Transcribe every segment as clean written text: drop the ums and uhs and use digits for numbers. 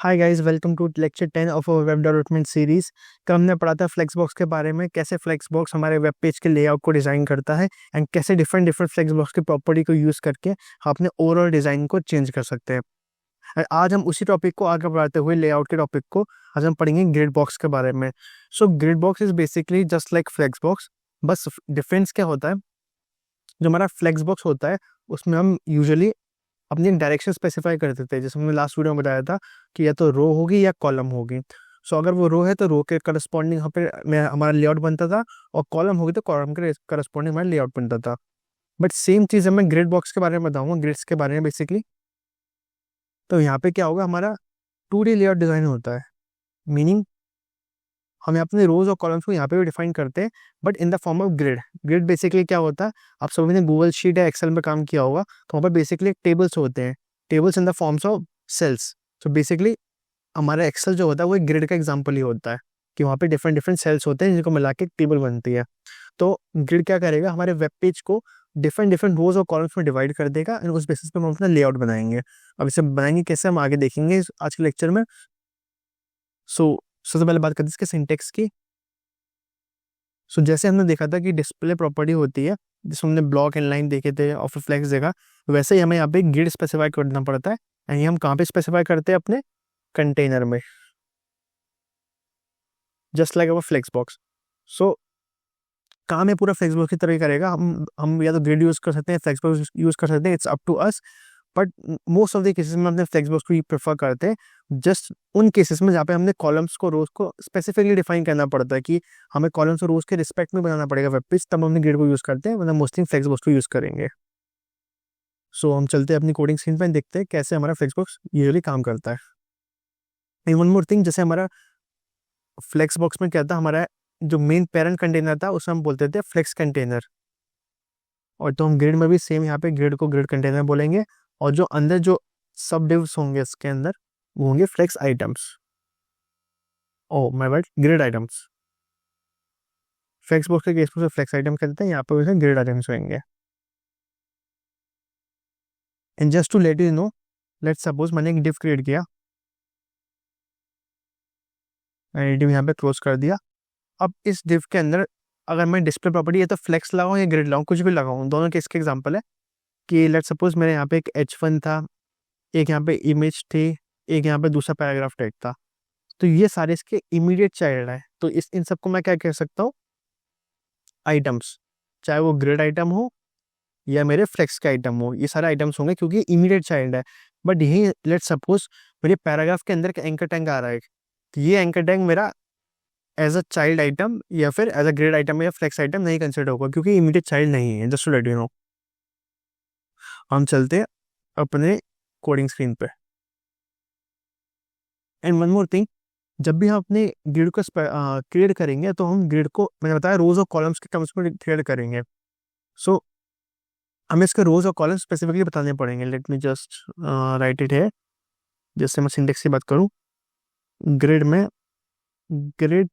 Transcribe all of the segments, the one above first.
Hi guys, welcome to lecture 10 of our web development series. कल हमने पढ़ा था फ्लेक्सबॉक्स के बारे में, कैसे फ्लेक्सबॉक्स हमारे वेब पेज के लेआउट को डिज़ाइन करता है एंड कैसे डिफरेंट डिफरेंट फ्लेक्सबॉक्स की प्रॉपर्टी को यूज़ करके हम अपने ओवरऑल डिज़ाइन को चेंज कर सकते हैं। और आज हम उसी टॉपिक को आगे बढ़ाते हुए लेआउट के टॉपिक को आज हम पढ़ेंगे ग्रिड बॉक्स के बारे में। So grid box is basically just like flexbox, बस डिफरेंस क्या होता है, जो हमारा फ्लेक्सबॉक्स होता है उसमें हम यूजुअली अपनी एक डायरेक्शन स्पेसिफाई कर देते हैं। जैसे हमने लास्ट वीडियो में बताया था कि या तो रो होगी या कॉलम होगी। सो अगर वो रो है तो रो के करस्पॉन्डिंग यहाँ पे हमारा लेआउट बनता था, और कॉलम होगी तो कॉलम के करस्पॉन्डिंग हमारा लेआउट बनता था। बट सेम चीज़ मैं ग्रिड बॉक्स के बारे में बताऊंगा, ग्रिड्स के बारे में बेसिकली। तो यहाँ पे क्या होगा, हमारा 2D लेआउट डिज़ाइन होता है, मीनिंग हम अपने रोज और कॉलम्स को यहाँ पे भी डिफाइन करते हैं, but in the form of grid. Grid basically क्या होता है, आप सभी ने गूगल शीट या एक्सेल में काम किया होगा, तो वहाँ पर बेसिकली टेबल्स होते हैं, tables in the forms of cells. तो बेसिकली हमारा एक्सेल जो होता है वो एक ग्रिड का एग्जाम्पल ही होता है, कि वहाँ पे डिफरेंट डिफरेंट सेल्स होते हैं जिनको मिला के एक टेबल बनती है। तो ग्रिड क्या करेगा, हमारे वेब पेज को डिफरेंट डिफरेंट रोज और कॉलम्स में डिवाइड कर देगा, एंड उस बेसिस पे हम अपना लेआउट बनाएंगे। अब इसे बनाएंगे कैसे, हम आगे देखेंगे आज के लेक्चर में। सो सबसे पहले बात करते हैं इसके सिंटेक्स की। जैसे हमने देखा था कि डिस्प्ले प्रॉपर्टी होती है, जिसमें हमने ब्लॉक एंड लाइन देखे थे और फिर फ्लेक्स देखा, वैसे ही हमें यहाँ पे ग्रिड स्पेसिफाई करना पड़ता है। एंड ये हम कहाँ पे स्पेसिफाई करते हैं, अपने कंटेनर में, just like our flex box. So काम है पूरा फ्लेक्स बॉक्स की तरह ही करेगा। हम या तो ग्रिड यूज कर सकते हैं, फ्लेक्स बॉक्स यूज कर सकते हैं, it's up to us. But most of the cases में अपने फ्लेक्स बॉक्स को ही प्रेफर करते हैं, जस्ट उन केसेस में जहाँ पे हमने कॉलम्स को रोज को स्पेसिफिकली डिफाइन करना पड़ता है, कि हमें कॉलम्स और रोज के रिस्पेक्ट में बनाना पड़ेगा वेब पेज, तब हमने ग्रिड को यूज करते हैं, मतलब मोस्टली फ्लेक्स बॉक्स को यूज करेंगे। हम चलते हैं अपनी कोडिंग स्क्रीन पर, देखते हैं कैसे हमारा फ्लेक्स बॉक्स यूजुअली काम करता है। वन मोर थिंग, जैसे हमारा फ्लेक्स बॉक्स में क्या था, हमारा जो मेन पेरेंट कंटेनर था उसे हम बोलते थे फ्लेक्स कंटेनर, और तो हम ग्रिड में भी सेम यहाँ पे ग्रिड को ग्रिड कंटेनर बोलेंगे, और जो अंदर जो सब डिव्स होंगे इसके अंदर वो होंगे flex items. Oh my bad, grid items. Flex box के केस में फ्लेक्स आइटम कहते हैं, यहाँ पे उसे ग्रिड आइटम्स होंगे। And just to let you know, let suppose मैंने एक डिव क्रिएट किया, मैंने डिव यहाँ पे क्लोज कर दिया। अब इस डिव के अंदर अगर मैं डिस्प्ले प्रॉपर्टी या तो फ्लेक्स लगाऊं या ग्रिड लगाऊं, कुछ भी लगाऊं, दोनों केस के एग्जांपल है। कि लेट सपोज मेरे यहाँ पे एक H1 था, एक यहाँ पे इमेज थी, एक यहाँ पे दूसरा पैराग्राफ टेक्स्ट था, तो ये सारे इसके इमीडिएट चाइल्ड है। तो इन सबको मैं क्या कह सकता हूँ, आइटम्स। चाहे वो ग्रिड आइटम हो या मेरे फ्लेक्स के आइटम हो, ये सारे आइटम्स होंगे क्योंकि इमीडिएट चाइल्ड है। बट यही लेट सपोज मेरे पैराग्राफ के अंदर एक एंकर टैग आ रहा है, तो ये एंकर टैग मेरा एज अ चाइल्ड आइटम या फिर एज अ ग्रिड आइटम या फ्लेक्स आइटम नहीं कंसिडर होगा, क्योंकि इमीडिएट चाइल्ड नहीं है। Just to let you know, हम चलते हैं अपने कोडिंग स्क्रीन पे। एंड वन मोर थिंग, जब भी हम अपने ग्रिड को क्रिएट करेंगे, तो हम ग्रिड को, मैंने बताया, रोज और कॉलम्स के टर्म्स में क्रिएट करेंगे। सो हमें इसके रोज और कॉलम्स स्पेसिफिकली बताने पड़ेंगे। Let me just right it है। जैसे मैं सिंटेक्स की बात करूँ, ग्रिड में ग्रिड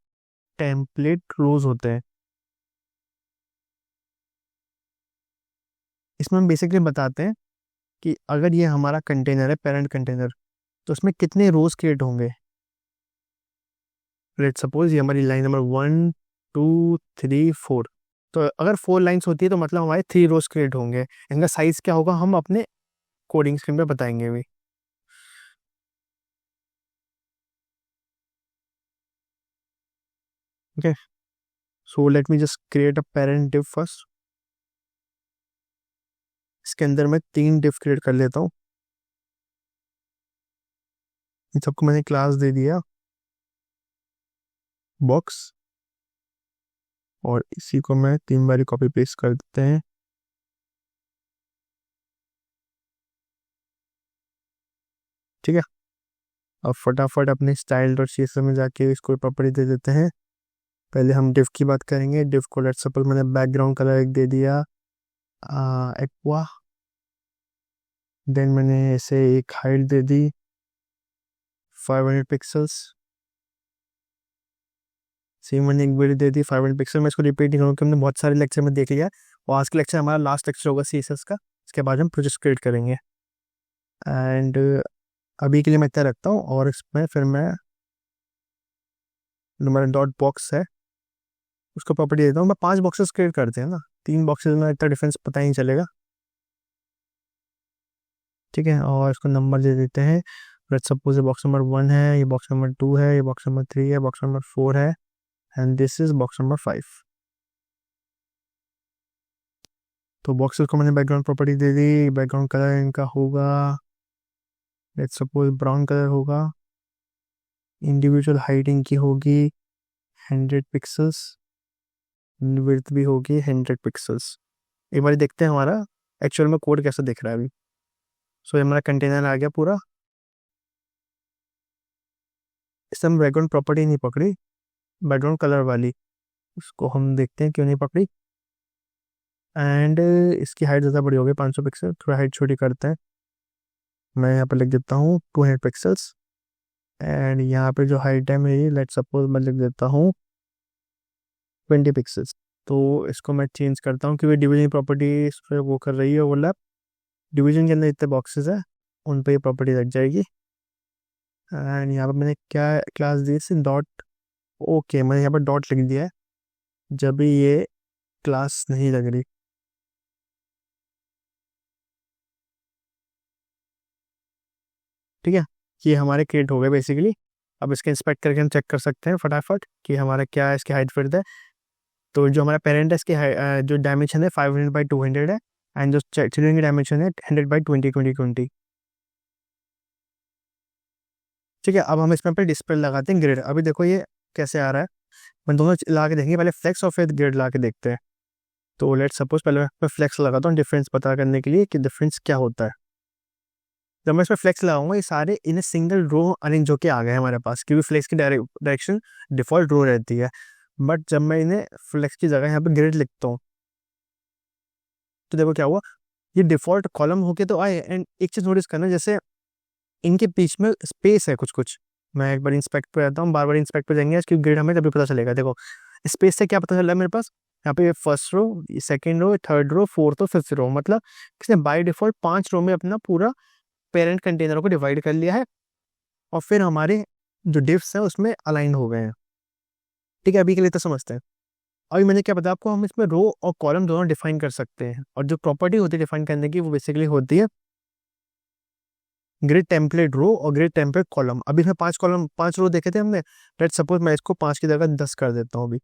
टेम्पलेट रोज होते हैं। इसमें हम बेसिकली बताते हैं कि अगर ये हमारा कंटेनर है, पेरेंट कंटेनर, तो उसमें कितने रोज क्रिएट होंगे। लेट सपोज ये हमारी लाइन नंबर 1 2 3 4, तो अगर 4 लाइन्स होती है तो मतलब हमारे 3 रोज क्रिएट होंगे। इनका साइज क्या होगा हम अपने कोडिंग स्क्रीन पे बताएंगे भी। Okay, so let me just create a parent div first. इसके अंदर मैं 3 डिव क्रिएट कर लेता हूँ। इन सबको मैंने क्लास दे दिया बॉक्स, और इसी को मैं 3 बारी कॉपी पेस्ट कर देते हैं। ठीक है, अब फटाफट अपने स्टाइल और CSS में जाके इसको प्रॉपर्टी दे देते हैं। पहले हम डिव की बात करेंगे। डिव को लेट सपोज मैंने बैकग्राउंड कलर एक दे दिया, एक्वा। देन मैंने ऐसे एक हाइट दे दी 500 पिक्सल्स। सेम मैंने एक विड्थ दे दी 500 पिक्सल। मैं इसको रिपीट नहीं करूँगा, हमने बहुत सारे लेक्चर में देख लिया, और आज का लेक्चर हमारा लास्ट लेक्चर होगा CSS का। इसके बाद हम प्रोजेक्ट क्रिएट करेंगे। एंड अभी के लिए मैं इतना रखता हूँ, और इसमें फिर मैं जो मेरा डॉट बॉक्स है उसको प्रॉपर्टी देता हूँ। मैं 5 बॉक्सेस क्रिएट करते हैं ना, 3 बॉक्सेस में इतना डिफरेंस पता ही नहीं चलेगा। ठीक है, और इसको नंबर दे देते हैं। लेट्स सपोज ये बॉक्स नंबर 1 है, ये बॉक्स नंबर 2 है, ये बॉक्स नंबर 3 है, बॉक्स नंबर 4 है, and this is box number 5। तो बॉक्सेस को मैंने बैकग्राउंड प्रॉपर्टी दे दी। बैकग्राउंड कलर इनका होगा, लेट्स सपोज ब्राउन कलर होगा। इंडिविजुअल हाइट इनकी होगी 100 पिक्सल्स, विड्थ भी होगी 100 पिक्सल्स। एक बार देखते हैं हमारा एक्चुअल में कोड कैसा दिख रहा है अभी। सो ये हमारा कंटेनर आ गया पूरा। इससे हम बैकग्राउंड प्रॉपर्टी नहीं पकड़ी, बैकग्राउंड कलर वाली, उसको हम देखते हैं क्यों नहीं पकड़ी। एंड इसकी हाइट ज़्यादा बड़ी हो गई, 500 पिक्सल, थोड़ा हाइट छोटी करते हैं। मैं यहाँ पर लिख देता हूँ 200 पिक्सल्स। एंड यहाँ पे जो हाइट है मेरी, लेट सपोज मैं लिख देता हूँ 20 पिक्सल्स। तो इसको मैं चेंज करता हूँ क्योंकि डिवीजन प्रॉपर्टी इस पर वो कर रही है ओवरलैप। डिवीजन के अंदर इतने बॉक्सेस है, उन पर ये प्रॉपर्टी लग जाएगी। एंड यहाँ पर मैंने क्या क्लास दी थी, डॉट। ओके, मैंने यहाँ पर डॉट लिख दिया है जब भी ये क्लास नहीं लग रही। ठीक है, ये हमारे क्रिएट हो गए बेसिकली। अब इसके इंस्पेक्ट करके हम चेक कर सकते हैं फटाफट कि हमारा क्या है, इसकी हाइट फिट है। तो जो हमारा पेरेंट है इसकी जो डायमेंशन है 500x200 है, एंड जो चिल्ड्रन की डायमेंशन है 100x20 ठीक है, अब हम इसमें पे डिस्प्ले लगाते हैं ग्रिड। अभी देखो ये कैसे आ रहा है, मैं दोनों ला के देखेंगे, पहले फ्लेक्स और फिर ग्रिड ला के देखते हैं। तो लेट सपोज पहले मैं फ्लेक्स लगाता हूँ डिफरेंस पता करने के लिए कि डिफरेंस क्या होता है। जब मैं इसमें फ्लेक्स लगाऊंगा ये सारे इन सिंगल रो अरेंज होके आ गए हमारे पास, क्योंकि फ्लेक्स की डायरेक्शन डिफॉल्ट रो रहती है। बट जब मैं इन्हें फ्लेक्स की जगह यहाँ पे ग्रिड लिखता हूँ तो देखो क्या हुआ, ये डिफॉल्ट कॉलम होके तो आए। एंड एक चीज नोटिस करना, जैसे इनके बीच में स्पेस है कुछ कुछ। मैं एक बार इंस्पेक्ट पे आता हूँ, बार बार इंस्पेक्ट पे जाएंगे क्योंकि ग्रिड हमें तभी पता चलेगा। देखो स्पेस से क्या पता चल रहा है मेरे पास, यहाँ पे first row, second row, third row, fourth row, fifth row, मतलब इसने बाय डिफॉल्ट 5 रो में अपना पूरा पेरेंट कंटेनर को डिवाइड कर लिया है, और फिर हमारे जो डिव्स हैं उसमें अलाइन हो गए हैं। ठीक है, अभी के लिए तो समझते हैं। अभी मैंने क्या बताया आपको, हम इसमें रो और कॉलम दोनों डिफाइन कर सकते हैं, और जो प्रॉपर्टी होती है डिफाइन करने की वो बेसिकली होती है ग्रिड टेम्पलेट रो और ग्रिड टेम्पलेट कॉलम। अभी इसमें 5 रो देखे थे हमने। लेट्स सपोज मैं इसको 5 की जगह 10 कर देता हूँ अभी,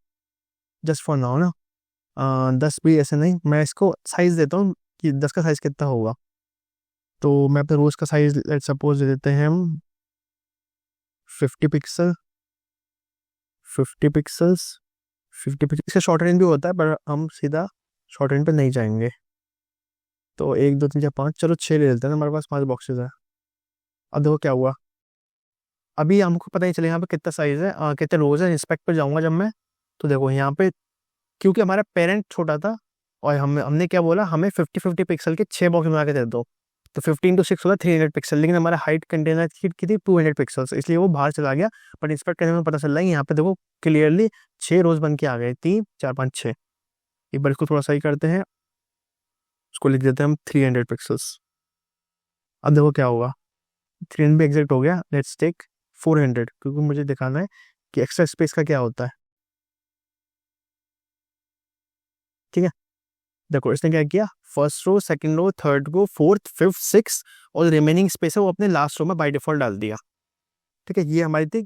जस्ट फॉर नाउ ना। 10 भी ऐसे नहीं, मैं इसको साइज देता हूँ कि 10 का साइज कितना होगा। तो मैं अपने रोज का साइज लेट्स सपोज दे देते हैं हम 50 पिक्सल, 50 पिक्सल्स, 50 पिक्सल। इसका शॉर्ट रेंज भी होता है पर हम सीधा शॉर्ट रेंज पे नहीं जाएंगे। तो 1 2 3 4 5, चलो 6 ले लेते हैं, हमारे पास 5 बॉक्सेस है। अब देखो क्या हुआ, अभी हमको पता ही चलेगा यहाँ पे कितना साइज है, कितने रोज है। इंस्पेक्ट पे जाऊंगा जब मैं, तो देखो यहाँ पे क्योंकि हमारा पेरेंट छोटा था और हमने क्या बोला, हमें 50 पिक्सल के 6 बॉक्स बना के दे दो। तो 15 × 6 होगा 300 पिक्सल, लेकिन हमारा हाइट कंटेनर की थी 200 पिक्सल्स, इसलिए वो बाहर चला गया। बट इंस्पेक्ट करने में पता चल रहा है यहाँ पे देखो क्लियरली 6 रोज बन के आ गए, 3 4 5 6। एक बार इसको थोड़ा सही करते हैं, उसको लिख देते हैं हम 300 पिक्सल्स। अब देखो क्या होगा, 300 भी एग्जैक्ट हो गया। लेट्स टेक 400, क्योंकि मुझे दिखाना है कि एक्स्ट्रा स्पेस का क्या होता है। ठीक है, देखो इसने क्या किया, first row, second row, third row, fourth, fifth, six, और रिमेनिंग स्पेस है वो अपने लास्ट रो में बाय डिफॉल्ट डाल दिया। ठीक है, ये हमारी थी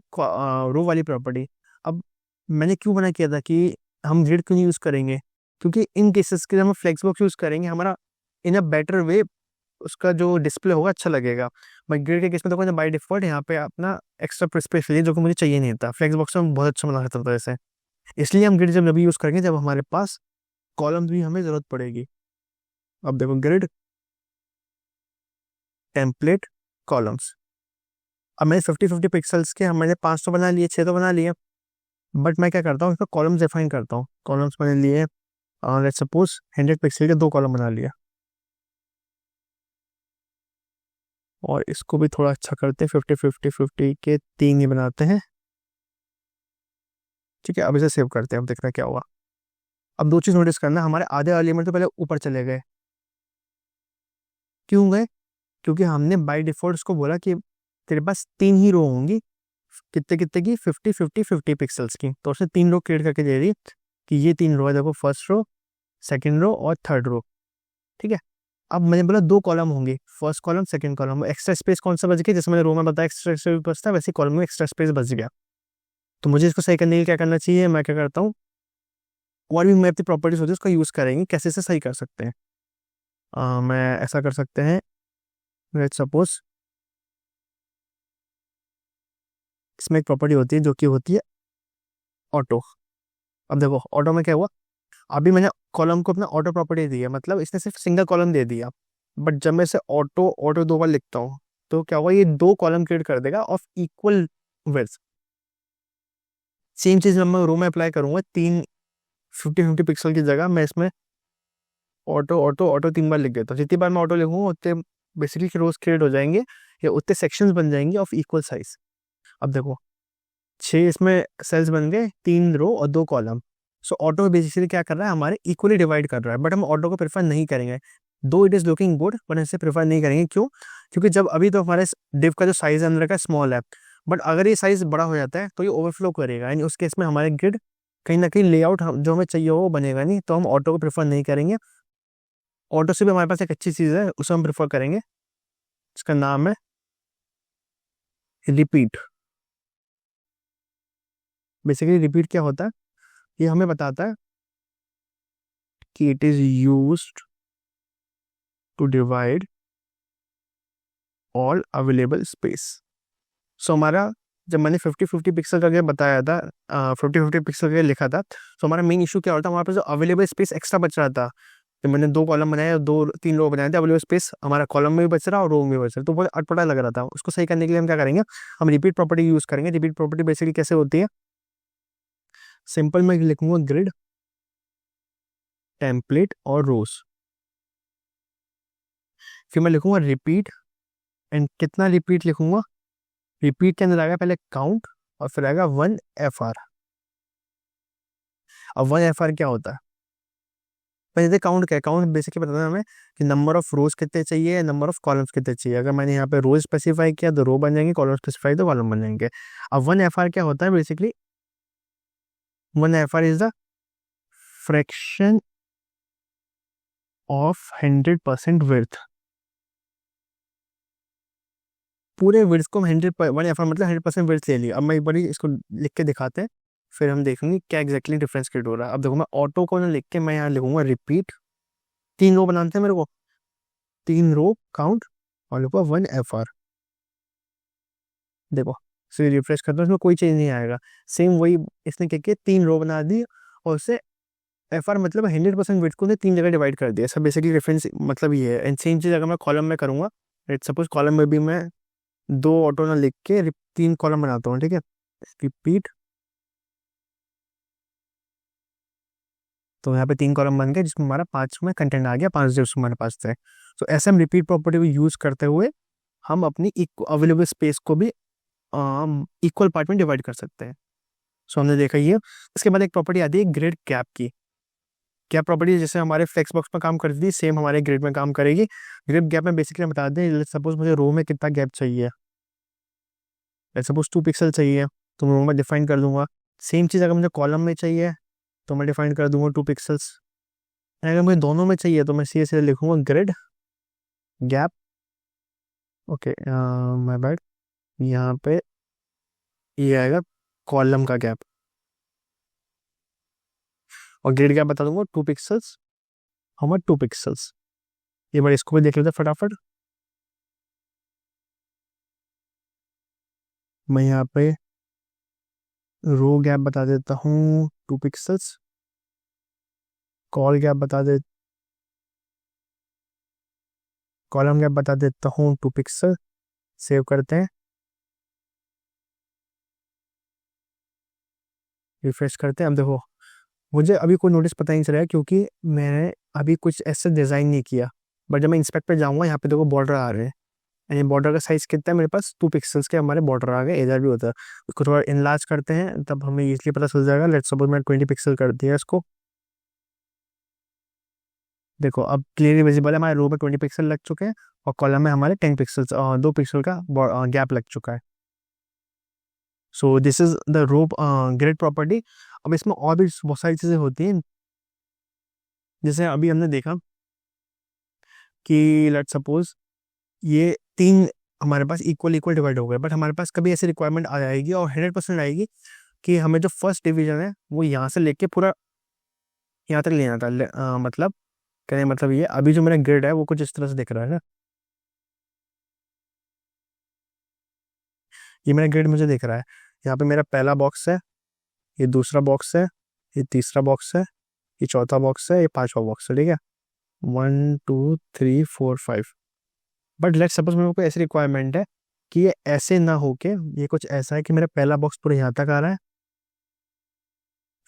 रो वाली प्रॉपर्टी। अब मैंने क्यों मना किया था कि हम ग्रिड क्यों नहीं यूज करेंगे, क्योंकि इन केसेस के लिए हम फ्लेक्स बॉक्स यूज करेंगे, हमारा इन अ बेटर वे उसका जो डिस्प्ले होगा अच्छा लगेगा। मैं ग्रिड के केस में देखो बाय डिफॉल्ट यहाँ पे अपना एक्स्ट्रा स्पेस लिए, जो कि मुझे चाहिए नहीं था। फ्लेक्स बॉक्स में बहुत अच्छा बना सकता था ऐसे, इसलिए हम ग्रिड जब यूज करेंगे जब हमारे पास कॉलम्स भी हमें जरूरत पड़ेगी। अब देखो ग्रिड टेम्पलेट कॉलम्स, अब मैंने 50 पिक्सल्स के मैंने 5 तो बना लिए, 6 तो बना लिए। बट मैं क्या करता हूँ, इसका कॉलम्स डिफाइन करता हूँ। कॉलम्स मैंने लिए लेट्स सपोज 100 पिक्सल के 2 कॉलम बना लिया, और इसको भी थोड़ा अच्छा करते हैं, 50 के 3 ही बनाते हैं। ठीक है, अब इसे सेव करते हैं, अब देखना क्या हुआ। अब 2 चीज नोटिस करना, हमारे आधे एलिमेंट तो पहले ऊपर चले गए। क्यों गए, क्योंकि हमने बाय डिफॉल्ट उसको बोला कि तेरे पास 3 ही रो होंगी, कितने कितने की, 50 पिक्सल्स की। तो उसने 3 रो क्रिएट करके दे दी कि ये 3 रो है, देखो फर्स्ट रो, सेकेंड रो और थर्ड रो, ठीक है। अब मैंने बोला 2 कॉलम होंगे, first column second column, extra space कौन सा बच गया, जैसे मैंने रो में बताया एक्स्ट्रा स्पेस बचता है, वैसे कॉलम में एक्स्ट्रा स्पेस बच गया। तो मुझे इसको सही करने के लिए क्या करना चाहिए, मैं क्या करता हूँ, और भी मैप की प्रॉपर्टीज होती है उसका यूज करेंगे, कैसे से सही कर सकते हैं। मैं ऐसा कर सकते हैं, लेट्स सपोज इसमें एक प्रॉपर्टी होती है जो कि होती है ऑटो। अब देखो ऑटो में क्या हुआ, अभी मैंने कॉलम को अपना ऑटो प्रॉपर्टी दी है, मतलब इसने सिर्फ सिंगल कॉलम दे दिया, बट जब मैं इसे ऑटो ऑटो 2 बार लिखता हूँ तो क्या हुआ, ये 2 कॉलम क्रिएट कर देगा ऑफ इक्वल विड्थ। सेम चीज मैं रो में अप्लाई करूंगा, 50 पिक्सल की जगह मैं इसमें ऑटो ऑटो ऑटो 3 बार लिख देता हूँ। जितनी बार मैं ऑटो लिखूंगा उतने बेसिकली रोज क्रिएट हो जाएंगे या उतने सेक्शंस बन जाएंगे ऑफ इक्वल साइज। अब देखो 6 इसमें सेल्स बन गए, 3 रो और 2 कॉलम। सो ऑटो बेसिकली क्या कर रहा है, हमारे इक्वली डिवाइड कर रहा है, बट हम ऑटो को प्रेफर नहीं करेंगे, दो it is looking good, but इसे प्रेफर नहीं करेंगे। क्यों? क्योंकि जब अभी तो हमारे डिव का जो साइज अंदर का स्मॉल है, बट अगर ये साइज बड़ा हो जाता है तो ये ओवरफ्लो करेगा, यानी उस केस में हमारे ग्रिड कहीं ना कहीं लेआउट जो हमें चाहिए हो वो बनेगा नहीं, तो हम ऑटो को प्रेफर नहीं करेंगे। ऑटो से भी हमारे पास एक अच्छी चीज़ है, उसे हम प्रेफर करेंगे, इसका नाम है रिपीट। बेसिकली रिपीट क्या होता है, ये हमें बताता है कि it is used to divide all available space. So हमारा जब मैंने 50 पिक्सल करके बताया था, 50 पिक्सल करके लिखा था, तो हमारा मेन इशू क्या होता है, हमारे पास जो अवेलेबल स्पेस एक्स्ट्रा बच रहा था, तो मैंने 2 कॉलम बनाए, 2-3 रो बनाए थे, अवेलेबल स्पेस हमारा कॉलम में भी बच रहा और रो में भी बच रहा, तो बहुत अटपटा लग रहा था। उसको सही करने के लिए हम क्या करेंगे, हम रिपीट प्रॉपर्टी यूज करेंगे। रिपीट प्रॉपर्टी बेसिकली कैसे होती है, सिंपल मैं लिखूंगा ग्रिड टेम्पलेट और रोज, फिर मैं लिखूंगा रिपीट, एंड कितना रिपीट लिखूंगा, रिपीट के अंदर आएगा पहले काउंट और फिर आएगा 1FR। अब 1FR क्या होता है, पहले काउंट क्या है, काउंट बेसिकली बताना है हमें कि नंबर ऑफ रोज कितने चाहिए, नंबर ऑफ कॉलम्स कितने चाहिए। अगर मैंने यहाँ पे रोज स्पेसिफाई किया तो रो बन जाएंगे, कॉलम स्पेसिफाई तो कॉलम बन जाएंगे। अब 1FR क्या होता है, basically 1FR is the fraction of 100% width. पूरे विड्थ को 1FR मतलब 100% विड्थ ले लिया। अब मैं एक बार इसको लिख के दिखाते हैं, फिर हम देखेंगे क्या एक्जैक्टली डिफरेंस क्रिएट हो रहा है। अब देखो मैं ऑटो को ना लिख के मैं यहाँ लिखूंगा रिपीट, 3 रो बनाते हैं मेरे को, 3 रो काउंट और लिखो 1FR। देखो फिर रिफ्रेश करता हूँ, इसमें कोई चेंज नहीं आएगा, सेम वही इसने क्या किया, 3 रो बना दी और उससे FR मतलब 100% विड्थ को 3 जगह डिवाइड कर दिया। सब बेसिकली रेफरेंस मतलब ये है। एंड सेम चीज़ अगर मैं कॉलम में करूँगा, लेट्स सपोज कॉलम में भी मैं 2 ऑटो ना लिख के 3 कॉलम बनाता हूँ, ठीक है, रिपीट, तो यहाँ पे 3 कॉलम बन गए जिसमें हमारा 5 में कंटेंट आ गया, 5 जो हमारे पास थे। तो ऐसे हम रिपीट प्रॉपर्टी को यूज करते हुए हम अपनी अवेलेबल स्पेस को भी इक्वल पार्ट में डिवाइड कर सकते हैं। सो हमने देखा ये। इसके बाद एक प्रॉपर्टी आती है ग्रिड गैप की। क्या प्रॉपर्टी जैसे हमारे फ्लेक्स बॉक्स में काम करती थी, सेम हमारे ग्रिड में काम करेगी। ग्रिड गैप में बेसिकली बता दें, सपोज मुझे रो में कितना गैप चाहिए, सपोज 2 पिक्सल चाहिए तो मैं रो में डिफाइन कर दूंगा। सेम चीज़ अगर मुझे कॉलम में चाहिए तो मैं डिफाइन कर दूंगा 2 पिक्सल्स। अगर मुझे दोनों में चाहिए तो मैं सीधे सीधे लिखूंगा grid gap. Okay, my bad, यहाँ पे ये आएगा कॉलम का गैप, और ग्रिड गैप बता दूंगा 2 पिक्सल्स, हमारे 2 पिक्सल्स। ये बार इसको भी देख लेते फटाफट। मैं यहाँ पे रो गैप बता देता हूँ 2 पिक्सल्स, कॉल गैप बता दे, कॉलम गैप बता देता हूँ 2 पिक्सल। सेव करते हैं, रिफ्रेश करते हैं। अब देखो मुझे अभी कोई नोटिस पता नहीं चल रहा है क्योंकि मैंने अभी कुछ ऐसे डिज़ाइन नहीं किया, बट जब मैं इंस्पेक्ट पे जाऊँगा यहाँ पे देखो बॉर्डर आ रहे हैं, यानी बॉर्डर का साइज कितना है मेरे पास, 2 पिक्सल्स के हमारे बॉर्डर आ गए। इधर भी होता है, उसको थोड़ा इनलार्ज करते हैं तब हमें इजली पता चल जाएगा। लेट्स सपोज मैं 20 पिक्सल कर दिया इसको, देखो अब क्लियरली विजिबल है, हमारे रो में 20 पिक्सल लग चुके हैं और कॉलम में हमारे 10 पिक्सल्स 2 पिक्सल का गैप लग चुका है। So this is the row grid property. अब इसमें और भी बहुत सारी चीज़ें होती हैं, जैसे अभी हमने देखा कि लेट्स सपोज ये तीन हमारे पास इक्वल इक्वल डिवाइड हो गए, बट हमारे पास कभी ऐसी रिक्वायरमेंट आ जाएगी और 100% आएगी कि हमें जो फर्स्ट डिवीजन है वो यहाँ से लेके पूरा यहाँ तक लेना था। मतलब कहने का मतलब ये अभी जो मेरा ग्रिड है वो कुछ इस तरह से दिख रहा है ना, ये मेरा ग्रिड मुझे दिख रहा है। यहाँ पे मेरा पहला बॉक्स है, ये दूसरा बॉक्स है, ये तीसरा बॉक्स है, ये चौथा बॉक्स है, ये पांचवा बॉक्स है, ठीक है। 1 2 3 4 5। बट लेट्स सपोज मेरे को ऐसी रिक्वायरमेंट है कि ये ऐसे ना होके ये कुछ ऐसा है कि मेरा पहला बॉक्स पूरा यहाँ तक आ रहा है,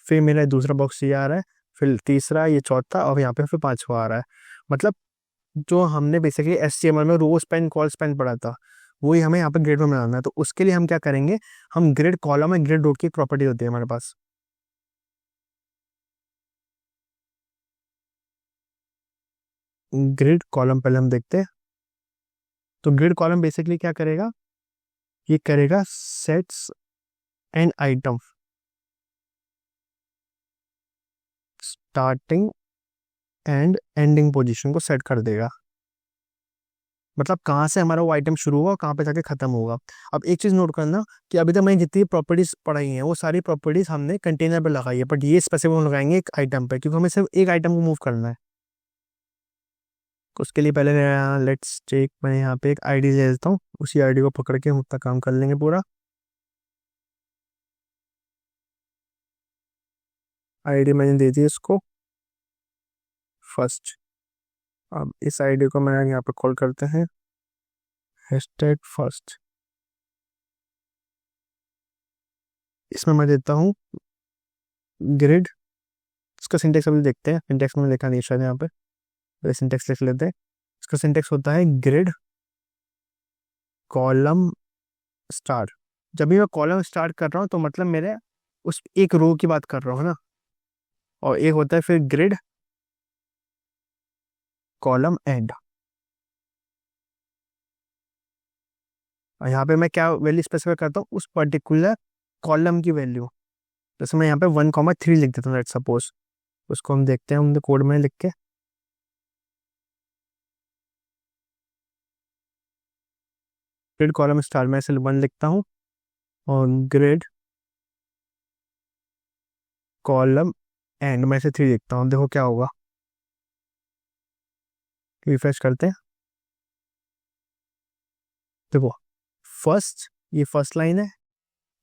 फिर मेरा दूसरा बॉक्स ये आ रहा है, फिर तीसरा, ये चौथा और यहाँ पे फिर पांचवा आ रहा है। मतलब जो हमने बेसिकली HTML में रो स्पैन कॉल स्पैन पढ़ा था वही हमें यहाँ पे ग्रिड में बनाना है। तो उसके लिए हम क्या करेंगे, हम ग्रिड कॉलम और ग्रिड रो की प्रॉपर्टी होती है हमारे पास। ग्रिड कॉलम पहले हम देखते हैं। तो ग्रिड कॉलम बेसिकली क्या करेगा, ये करेगा sets and item starting and ending position को सेट कर देगा। मतलब कहाँ से हमारा वो आइटम शुरू होगा और कहाँ पे जाके खत्म होगा। अब एक चीज नोट करना कि अभी तक मैंने जितनी प्रॉपर्टीज पढ़ाई हैं वो सारी प्रॉपर्टीज हमने कंटेनर पे लगाई है, बट ये स्पेसिफिक हम लगाएंगे एक आइटम पे, क्योंकि हमें सिर्फ एक आइटम को मूव करना है। उसके लिए पहले लेट्स चेक, मैं यहाँ पे एक आईडी ले लेता हूँ, उसी आईडी को पकड़ के हम अपना काम कर लेंगे पूरा। आईडी मैंने दे दी इसको फर्स्ट। अब इस आईडी को मैं यहाँ पे कॉल करते हैं हैशटैग फर्स्ट। इसमें मैं देता हूँ ग्रिड। इसका सिंटेक्स अभी देखते हैं, सिंटेक्स में लिखा नहीं शायद यहाँ पे, तो सिंटेक्स लिख लेते हैं। इसका सिंटेक्स होता है ग्रिड कॉलम स्टार। जब भी मैं कॉलम स्टार्ट कर रहा हूँ तो मतलब मेरे उस एक रो की बात कर रहा हूँ ना, और एक होता है फिर ग्रिड कॉलम एंड। और यहाँ पे मैं क्या वैल्यू स्पेसिफाई करता हूँ, उस पर्टिकुलर कॉलम की वैल्यू। जैसे मैं यहाँ पे 1 3 लिख देता हूँ लेट्स सपोज। उसको हम देखते हैं हमने कोड में लिख के। ग्रिड कॉलम स्टार में से 1 लिखता हूँ और ग्रिड कॉलम एंड में से 3 लिखता हूँ। देखो क्या होगा, रिफ्रेश करते हैं। देखो फर्स्ट, ये फर्स्ट लाइन है,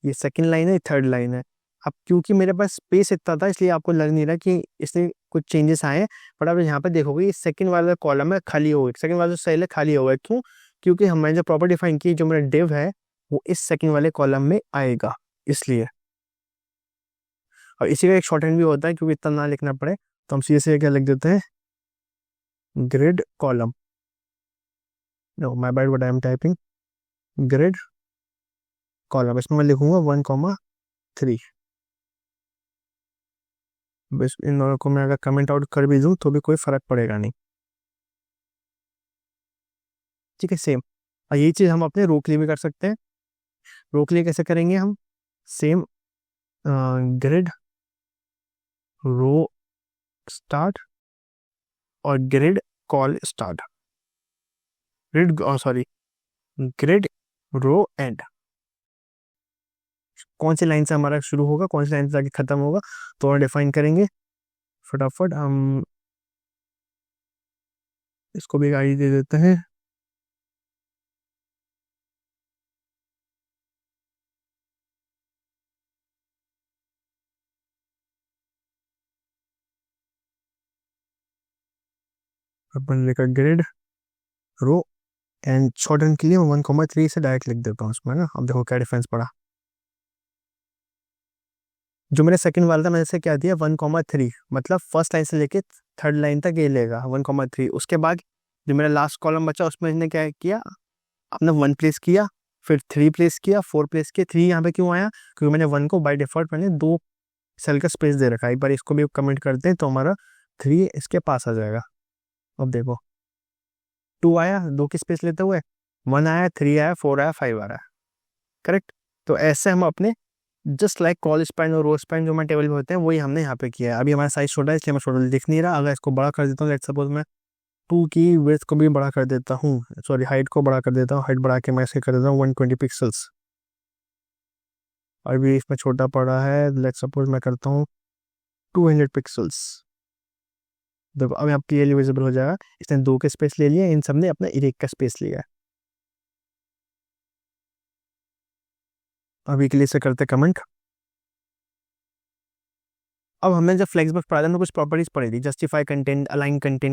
ये सेकंड लाइन है, ये थर्ड लाइन है। अब क्योंकि मेरे पास स्पेस इतना था इसलिए आपको लग नहीं रहा कि इसमें कुछ चेंजेस आए हैं, बट आप यहाँ पे देखोगे ये सेकंड वाला कॉलम है खाली हो गया, सेकंड वाला सेल है खाली हो गया। क्यों? क्योंकि हमने जो प्रॉपर्टी डिफाइन की, जो मेरा डिव है वो इस सेकंड वाले कॉलम में आएगा, इसलिए। और इसी का एक शॉर्ट हैंड भी होता है, क्योंकि इतना ना लिखना पड़े तो हम सीधे से क्या लिख देते हैं, grid column. No my bad, what I am typing, grid column. इसमें मैं लिखूंगा 1 3। बस इन दोनों को मैं अगर कमेंट आउट कर भी दूं तो भी कोई फर्क पड़ेगा नहीं, ठीक है सेम। और यही चीज हम अपने रो के लिए भी कर सकते हैं। रो के लिए कैसे करेंगे हम, सेम ग्रिड रो स्टार्ट और grid col start, grid sorry grid row end. कौन सी लाइन से हमारा शुरू होगा, कौन सी लाइन से जाके खत्म होगा, तो हम डिफाइन करेंगे। फटाफट हम इसको भी आईडी दे देते हैं। अपन लेकर grid row end shorthand के लिए मैं 1 3 से डायरेक्ट लिख देता हूँ उसमें ना। अब देखो क्या डिफरेंस पड़ा। जो मेरा सेकंड वाला था मैंने इसे क्या दिया, 1 3, मतलब फर्स्ट लाइन से लेके थर्ड लाइन तक ये लेगा 1 3। उसके बाद जो मेरा लास्ट कॉलम बचा उसमें इसने क्या किया, अपना 1 प्लेस किया, फिर 3 प्लेस किया, 4 प्लेस किया। 3 यहाँ पे क्यों आया, क्योंकि मैंने 1 को बाय डिफॉल्ट मैंने 2 सेल का स्पेस दे रखा है। एक बार इसको भी कमेंट करते हैं तो हमारा 3 इसके पास आ जाएगा। अब देखो 2 आया, 2 की स्पेस लेते हुए, 1 आया, 3 आया, 4 आया, 5 आ रहा है, करेक्ट। तो ऐसे हम अपने जस्ट लाइक कॉल स्पैन और रो स्पैन जो हमारे टेबल में होते हैं वही हमने यहाँ पे किया है। अभी हमारा साइज छोटा है इसलिए मैं छोटा दिख नहीं रहा। अगर इसको बड़ा कर देता हूँ, लेट्स सपोज मैं 2 की विड्थ को भी बड़ा कर देता हूँ, सॉरी हाइट को बड़ा कर देता हूँ, हाइट बढ़ा के मैं इसे कर देता हूँ 120 पिक्सल्स। अभी इसमें छोटा पड़ा है, लेट्स सपोज मैं करता हूँ 200 पिक्सल्स। देखो अब यहाँ क्लियरली विजिबल हो जाएगा, इसने 2 के स्पेस ले लिया, इन सब ने अपना 1 का स्पेस लिया है। अभी के लिए इसे करते कमेंट। अब हमने जब फ्लेक्सबॉक्स पढ़ा था हमने कुछ प्रॉपर्टीज पढ़ी थी, जस्टिफाई कंटेंट,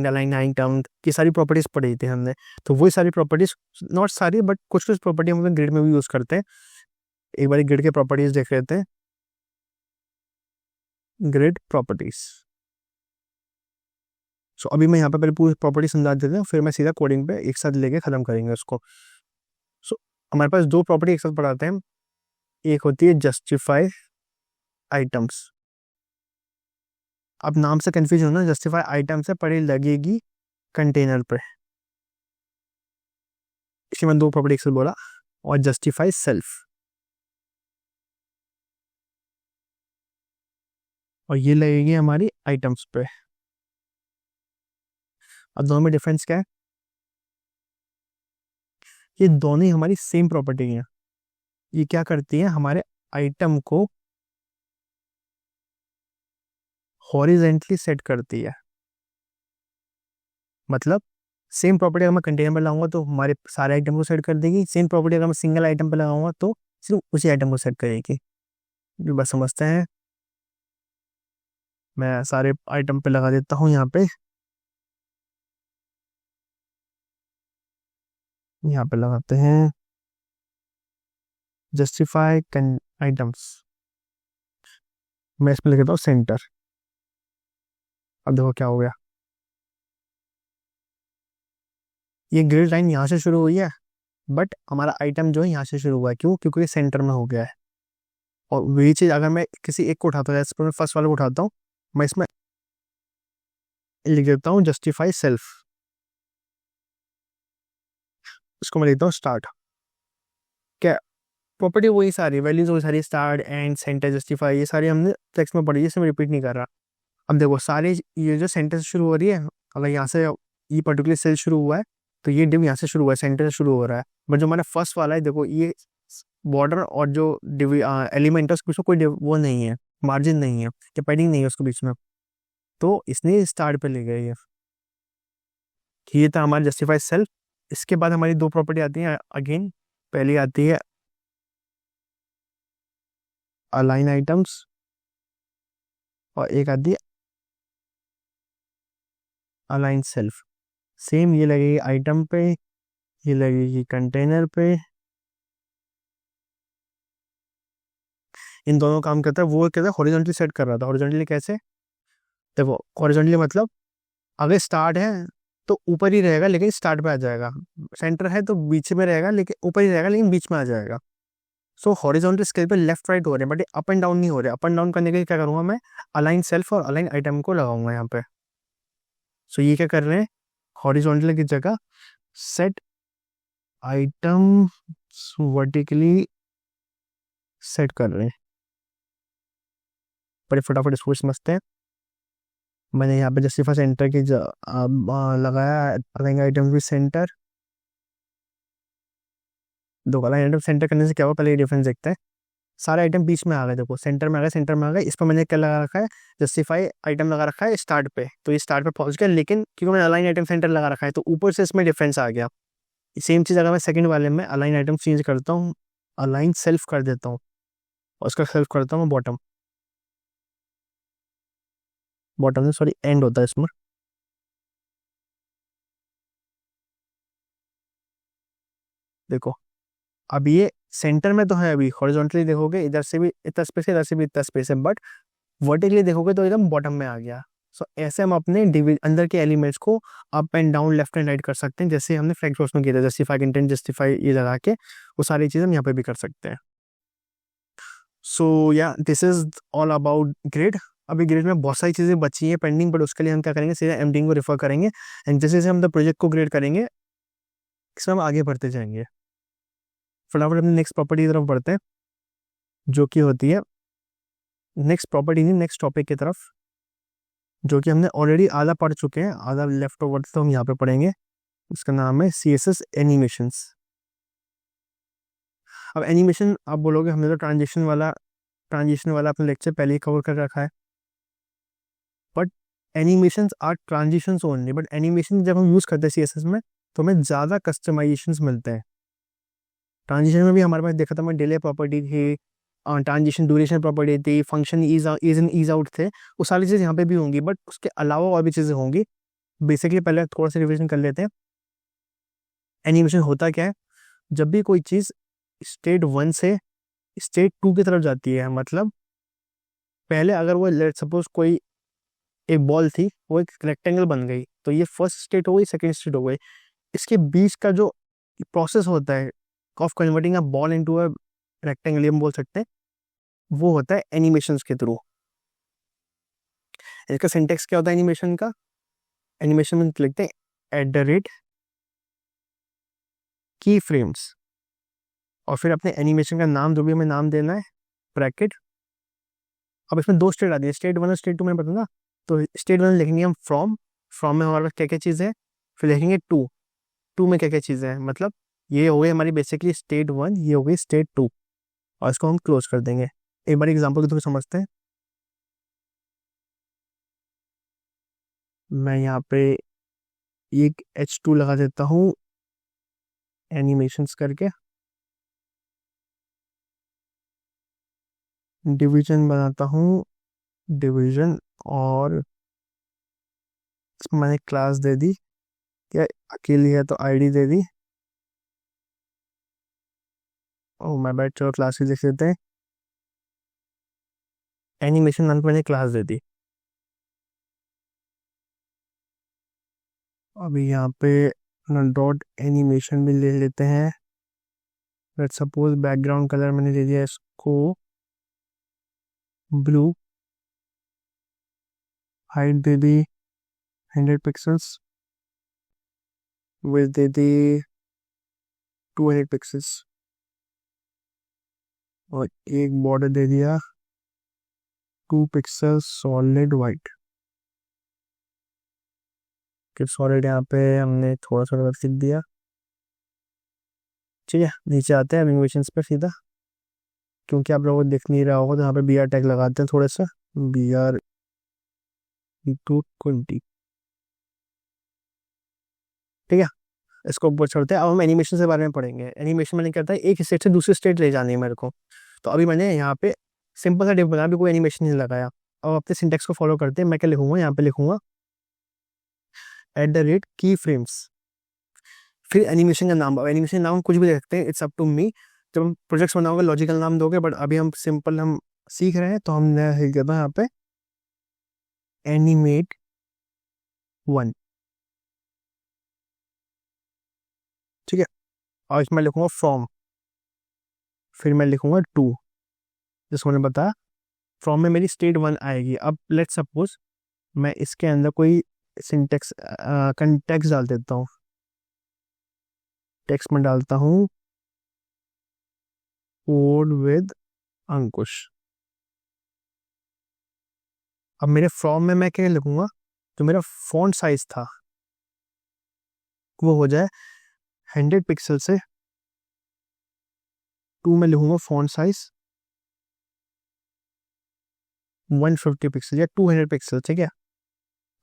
अलाइन आइटम, ये सारी प्रॉपर्टीज पढ़ी थी हमने। तो वही सारी प्रॉपर्टीज, नॉट सारी बट कुछ कुछ प्रॉपर्टी हम ग्रिड में भी यूज करते हैं। एक बार ग्रिड के प्रॉपर्टीज देख लेते हैं। ग्रिड प्रॉपर्टीज, सो अभी मैं यहाँ पे पहले पूरी प्रॉपर्टी समझा देता हूँ, फिर मैं सीधा कोडिंग पे एक साथ लेके खत्म करेंगे उसको। सो हमारे पास 2 प्रॉपर्टी एक साथ पढ़ाते हैं। एक होती है जस्टिफाई आइटम्स। अब नाम से कंफ्यूज होना, जस्टिफाई आइटम से पड़ी लगेगी कंटेनर पे, इसलिए मैं 2 प्रॉपर्टी एक साथ बोला। और जस्टिफाई सेल्फ, और ये लगेगी हमारी आइटम्स पे। अब दोनों में डिफरेंस क्या है? ये दोनों ही हमारी सेम प्रॉपर्टी है। ये क्या करती है, हमारे आइटम को हॉरिजेंटली सेट करती है। मतलब सेम प्रॉपर्टी अगर मैं कंटेनर पर लगाऊंगा तो हमारे सारे आइटम को सेट कर देगी, सेम प्रॉपर्टी अगर मैं सिंगल आइटम पर लगाऊंगा तो सिर्फ उसी आइटम को सेट करेगी। ये बस समझते हैं। मैं सारे आइटम पे लगा देता हूँ यहाँ पे, यहाँ पे लगाते हैं जस्टिफाई आइटम्स। मैं इसमें लिख देता हूँ सेंटर। अब देखो क्या हो गया, ये ग्रिड लाइन यहाँ से शुरू हुई है बट हमारा आइटम जो है यहाँ से शुरू हुआ है। क्यों? क्योंकि ये सेंटर में हो गया है। और वही चीज अगर मैं किसी एक को उठाता हूँ, जैसे मैं फर्स्ट वाले को उठाता हूँ, मैं इसमें लिख देता हूँ जस्टिफाई सेल्फ, इसको मैं लिखता हूँ स्टार्ट। क्या प्रॉपर्टी वही सारी, वैल्यूज वही सारी, स्टार्ट एंड सेंटर जस्टिफाई, ये सारी हमने टेक्स्ट में पढ़ी है, इसे मैं रिपीट नहीं कर रहा। अब देखो सारे ये जो सेंटर से शुरू हो रही है, अगर यहाँ से ये पर्टिकुलर सेल शुरू हुआ है तो ये डिव यहाँ से शुरू हुआ है, सेंटर से शुरू हो रहा है। बट जो हमारा फर्स्ट वाला है, देखो ये बॉर्डर और जो एलिमेंट है उसके बीच में कोई वो नहीं है, मार्जिन नहीं है, या पैडिंग नहीं है उसके बीच में, तो इसने स्टार्ट पे ले गया ये। ये था हमारा जस्टिफाई सेल्फ। इसके बाद हमारी 2 प्रॉपर्टी आती हैं अगेन। पहली आती है अलाइन आइटम्स और एक आती है अलाइन सेल्फ। सेम ये लगेगी आइटम पे, ये लगेगी कंटेनर पे। इन दोनों काम करता है, वो कहता है हॉरिजॉन्टली सेट कर रहा था। हॉरिजॉन्टली कैसे? देखो हॉरिजॉन्टली मतलब अगर स्टार्ट है तो ऊपर ही रहेगा लेकिन स्टार्ट पे आ जाएगा, सेंटर है तो बीच में रहेगा लेकिन ऊपर ही रहेगा लेकिन बीच में आ जाएगा। सो हॉरिजॉन्टल स्केल पे लेफ्ट राइट हो रहे हैं बट अप एंड डाउन नहीं हो रहे। अप एंड डाउन करने के लिए क्या करूंगा मैं, अलाइन सेल्फ और अलाइन आइटम को लगाऊंगा यहाँ पे। सो ये क्या कर रहे हैं, हॉरिजॉन्टल की जगह सेट आइटम वर्टिकली सेट कर रहे हैं। बड़े फटाफट इसको समझते हैं। मैंने यहाँ पे जस्टिफाई सेंटर की लगाया अलाइन आइटम भी सेंटर। दो अलाइन आइटम सेंटर करने से क्या हुआ, पहले ये डिफरेंस देखते हैं। सारे आइटम बीच में आ गए, देखो सेंटर में आ गए, सेंटर में आ गए। इस पर मैंने क्या लगा रखा है, जस्टिफाई आइटम लगा रखा है स्टार्ट पे, तो ये स्टार्ट पे पहुंच गया, लेकिन क्योंकि मैंने अलाइन आइटम सेंटर लगा रखा है तो ऊपर से इसमें डिफरेंस आ गया। सेम चीज अगर मैं सेकंड वाले में अलाइन आइटम चेंज करता हूँ, अलाइन सेल्फ कर देता हूँ और उसका सेल्फ करता हूँ बॉटम, बॉटम में सॉरी एंड होता है इसमें। देखो अब ये सेंटर में तो है, अभी हॉरिजॉन्टली देखोगे इधर से भी इतना स्पेस है, इधर से भी इतना स्पेस है, बट वर्टिकली देखोगे तो एकदम बॉटम में आ गया। सो ऐसे हम अपने अंदर के एलिमेंट्स को up and down, left and right कर सकते हैं, जैसे हमने फ्लेक्सबॉक्स में किया था, जस्टिफाई कंटेंट, जस्टिफाई ये लगा के वो सारी चीज़ हम यहाँ पे भी कर सकते हैं। सो या this is all about grid. अभी ग्रेड में बहुत सारी चीज़ें बची हैं पेंडिंग, बट उसके लिए हम क्या करेंगे, सीधा एमडिंग को रेफर करेंगे एंड जैसे जैसे हम द प्रोजेक्ट को ग्रेड करेंगे इसमें हम आगे बढ़ते जाएंगे। फटाफट अपने नेक्स्ट प्रॉपर्टी की तरफ बढ़ते हैं, जो कि होती है नेक्स्ट प्रॉपर्टी नहीं, नेक्स्ट टॉपिक की तरफ, जो कि हमने ऑलरेडी आधा पढ़ चुके हैं, आधा लेफ्ट ओवर तो हम यहाँ पे पढ़ेंगे। उसका नाम है CSS एनिमेशंस। अब एनिमेशन आप बोलोगे हमने तो ट्रांजिशन वाला अपना लेक्चर पहले ही कवर कर रखा है, but animations are transitions only. But animation जब हम यूज़ करते हैं CSS में तो हमें ज़्यादा कस्टमाइजेशंस मिलते हैं। ट्रांजिशन में भी हमारे पास देखा था, मैं डिले प्रॉपर्टी थी, ट्रांजिशन ड्यूरेशन प्रॉपर्टी थी, function ease in ease out थे, वो सारी चीज़ यहाँ पे भी होंगी, बट उसके अलावा और भी चीज़ें होंगी। बेसिकली पहले थोड़ा सा रिविजन कर लेते हैं। एनिमेशन होता क्या है, जब भी कोई चीज़ स्टेट 1 से स्टेट 2 की तरफ जाती है, मतलब पहले अगर वो लेट सपोज कोई एक बॉल थी, वो एक रेक्टेंगल बन गई, तो ये फर्स्ट स्टेट हो गई, सेकेंड स्टेट हो गई। इसके बीच का जो प्रोसेस होता है of converting a ball into a rectangle, हम बोल सकते हैं, वो होता है एनिमेशंस के थ्रू। इसका सिंटेक्स क्या होता है एनिमेशन का, एनिमेशन में लिखते हैं @ की फ्रेम्स, और फिर अपने एनिमेशन का नाम जो भी हमें नाम देना है, ब्रैकेट। अब इसमें 2 स्टेट आती है, स्टेट 1 और स्टेट 2 में पता ना, तो स्टेट 1 लिखेंगे हम फ्रॉम में हमारे पास क्या क्या चीज़ें है, फिर लिखेंगे टू में क्या क्या चीज़ें हैं, मतलब ये हो गई हमारी बेसिकली स्टेट 1, ये हो गई स्टेट 2, और इसको हम क्लोज कर देंगे। एक बार एग्जाम्पल के थ्रू समझते हैं। मैं यहाँ पे एक H2 लगा देता हूँ एनिमेशंस करके, डिवीजन बनाता हूँ, डिवीजन, और मैंने क्लास दे दी, क्या अकेली है तो ID they the. Oh my bad, चलो क्लास ही देख लेते हैं। एनिमेशन नाम की मैंने क्लास दे दी। अभी यहाँ पे डॉट एनिमेशन भी ले लेते हैं। लेट सपोज बैकग्राउंड कलर मैंने दे दिया इसको ब्लू, हाइट दे दी 100 पिक्सल्स, विड्थ दे दी 200 पिक्सल्स, और एक बॉर्डर दे दिया 2 पिक्सल सॉलिड वाइट। कि सॉलिड यहाँ पे हमने थोड़ा सा लिख दिया। ठीक है, नीचे आते हैं एनिमेशंस पे सीधा, क्योंकि आप लोगों को दिख नहीं रहा होगा तो यहाँ पे BR टैग लगाते हैं थोड़ा सा, BR = 20। ठीक है, इसको ऊपर छोड़ते हैं। अब हम एनिमेशन के बारे में पढ़ेंगे। एनिमेशन मैंने कहता है एक स्टेट से दूसरे स्टेट ले जानी है मेरे को, तो अभी मैंने यहाँ पे सिंपल सा डिफ बनाया, अभी कोई एनिमेशन नहीं लगाया। अब अपने सिंटेक्स को फॉलो करते हैं। मैं क्या लिखूंगा, यहाँ पे लिखूंगा की फ्रेम्स, फिर एनिमेशन का नाम। अब एनिमेशन नाम कुछ भी दे सकते हैं, इट्स अप टू मी। जब हम प्रोजेक्ट्स बनाओगे लॉजिकल नाम दोगे, बट अभी हम सिंपल हम सीख रहे हैं, तो हमने लिख दिया यहाँ पे एनिमेट 1। ठीक है, और इसमें लिखूंगा फ्रॉम, फिर मैं लिखूंगा 2, जिसको मैंने बताया फ्रॉम में मेरी स्टेट 1 आएगी। अब लेट सपोज मैं इसके अंदर कोई सिंटेक्स कंटेक्स्ट डाल देता हूँ, टेक्स्ट में डालता हूँ कोड विद अंकुश। अब मेरे फ्रॉम में मैं क्या लिखूंगा, जो मेरा फॉन्ट साइज था वो हो जाए 100 पिक्सल से 2 में लिखूंगा फॉन्ट साइज 150 पिक्सल या 200 पिक्सल। ठीक है,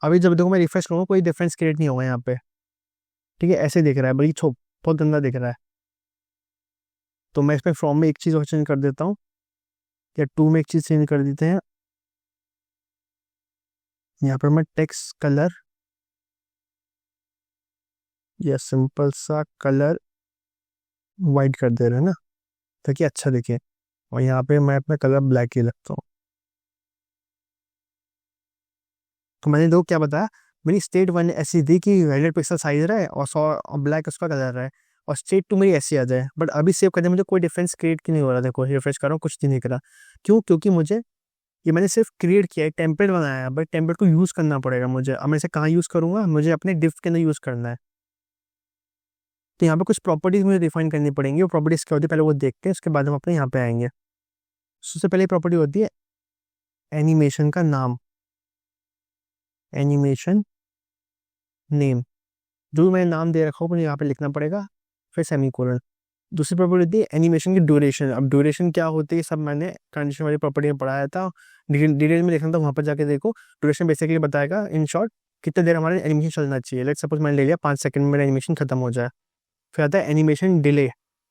अभी जब देखो मैं रिफ्रेश करूँगा कोई डिफरेंस क्रिएट नहीं होगा यहाँ पे। ठीक है, ऐसे दिख रहा है, बड़ी छोप बहुत गंदा दिख रहा है। तो मैं इसमें फ्रॉम में एक चीज़ और चेंज कर देता हूँ, या 2 में एक चीज़ चेंज कर देते हैं। यहाँ पर मैं टेक्स्ट कलर या सिंपल सा कलर वाइट कर दे रहे हैं ना, ताकि अच्छा दिखे, और यहाँ पे मैं अपना कलर ब्लैक ही रखता हूँ। तो मैंने दो क्या बताया, मेरी स्टेट 1 ऐसी थी कि 100 पिक्सल साइज रहा है और 100 ब्लैक उसका कलर रहा है, और स्टेट 2 मेरी ऐसी आ जाए। बट अभी सेव करने में मुझे कोई डिफरेंस क्रिएट नहीं हो रहा। देखो रिफ्रेश कर रहा हूँ, कुछ नहीं दिख रहा। क्यों? क्योंकि मुझे ये मैंने सिर्फ क्रिएट किया है, टेम्पलेट बनाया है, बट टेम्पलेट को यूज़ करना पड़ेगा मुझे। अब मैं इसे कहाँ यूज़ करूँगा, मुझे अपने डिफ के अंदर यूज़ करना है। तो यहाँ पे कुछ प्रॉपर्टीज मुझे डिफाइन करनी पड़ेंगी। वो प्रॉपर्टीज क्या होती है पहले वो देखते हैं, उसके बाद हम अपने यहाँ पे आएंगे। सबसे पहले प्रॉपर्टी होती है एनिमेशन का नाम, एनिमेशन नेम। जो भी मैंने नाम दे रखा हो मुझे यहाँ पे लिखना पड़ेगा, फिर सेमीकोलन। दूसरी प्रॉपर्टी होती है एनिमेशन की ड्यूरेशन। अब ड्यूरेशन क्या होती है सब मैंने ट्रांजिशन वाली प्रॉपर्टी में पढ़ाया था, डिटेल में देखना था, वहाँ पर जाके देखो। ड्यूरेशन बेसिकली बताएगा इन शॉर्ट कितने देर हमारा एनिमेशन चलना चाहिए। लेट सपोज मैंने ले लिया 5 सेकंड में मेरा एनिमेशन खत्म हो जाए। फिर आता है एनिमेशन डिले।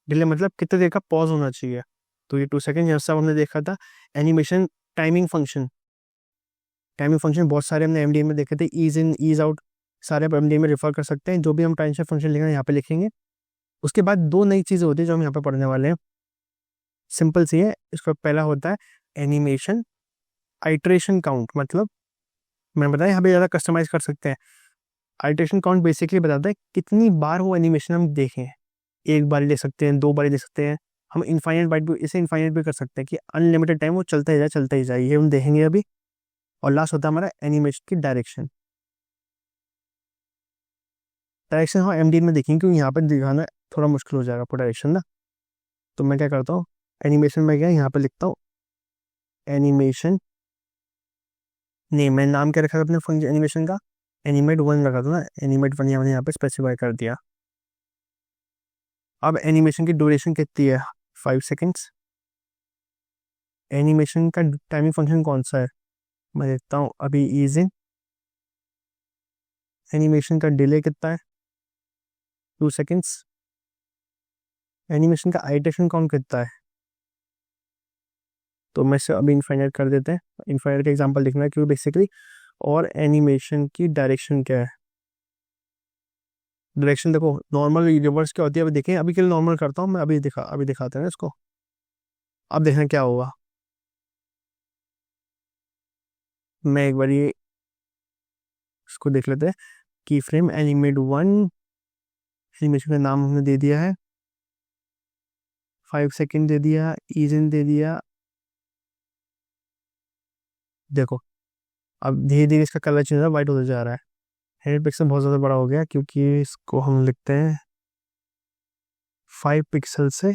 डिले मतलब कितने देर का पॉज होना चाहिए, तो ये 2 सेकंड यहाँ सब हमने देखा था। Animation timing function, timing function बहुत सारे हमने एमडीए में देखे थे, ईज इन ईज आउट, सारे आप एमडीए में रेफर कर सकते हैं। जो भी हम ट्रांजिशन फंक्शन लिखेंगे यहाँ पे लिखेंगे। उसके बाद 2 नई चीज़ें होती है जो हम यहाँ पे पढ़ने वाले हैं, सिंपल सी है। इसका पहला होता है एनिमेशन आइटरेशन काउंट। मतलब मैंने बताया यहाँ पे ज़्यादा कस्टमाइज कर सकते हैं। आइटरेशन काउंट बेसिकली बताता है कितनी बार वो एनिमेशन हम देखें। एक बार ले सकते हैं, 2 बार ले सकते हैं, हम इनफाइनाइट बाइट भी, इसे इनफाइनाइट भी कर सकते हैं कि अनलिमिटेड टाइम वो चलता ही जाए चलता ही जाए। ये हम देखेंगे अभी। और लास्ट होता है हमारा एनिमेशन की डायरेक्शन। डायरेक्शन हम एमडी में देखेंगे क्योंकि यहाँ पर दिखाना थोड़ा मुश्किल हो जाएगा पूरा डायरेक्शन ना। तो मैं क्या करता हूँ, एनिमेशन में गया, यहाँ पे लिखता हूँ एनिमेशन नेम। मैंने नाम क्या रखा था अपने फंक्शन एनिमेशन का, एनिमेट 1 रखा था ना, एनिमेट 1 मैंने यहाँ पे स्पेसिफाई कर दिया। अब एनिमेशन की ड्यूरेशन कितनी है, 5 सेकेंड्स। एनिमेशन का टाइमिंग फंक्शन कौन सा है, मैं देखता हूँ अभी इज इन। एनिमेशन का डिले कितना है, 2 सेकेंड्स। एनिमेशन का आइटरेशन काउंट कितना है, तो मैं से अभी इनफाइनाइट कर देते हैं। इनफाइनाइट का एग्जांपल लिखना है क्योंकि बेसिकली। और एनिमेशन की डायरेक्शन क्या है, डायरेक्शन देखो नॉर्मल रिवर्स क्या होती है, अभी देखें। अभी के लिए नॉर्मल करता हूँ मैं, अभी दिखाते हैं इसको। अब देखना क्या होगा। मैं एक बार ये इसको देख लेते हैं। की फ्रेम एनिमेट 1, एनिमेशन का नाम हमने दे दिया है, 5 सेकेंड दे दिया, ईजन दे दिया। देखो अब धीरे धीरे इसका कलर चेंज हो रहा है, वाइट होता जा रहा है। 100 पिक्सल बहुत ज़्यादा बड़ा हो गया क्योंकि इसको हम लिखते हैं 5 पिक्सल से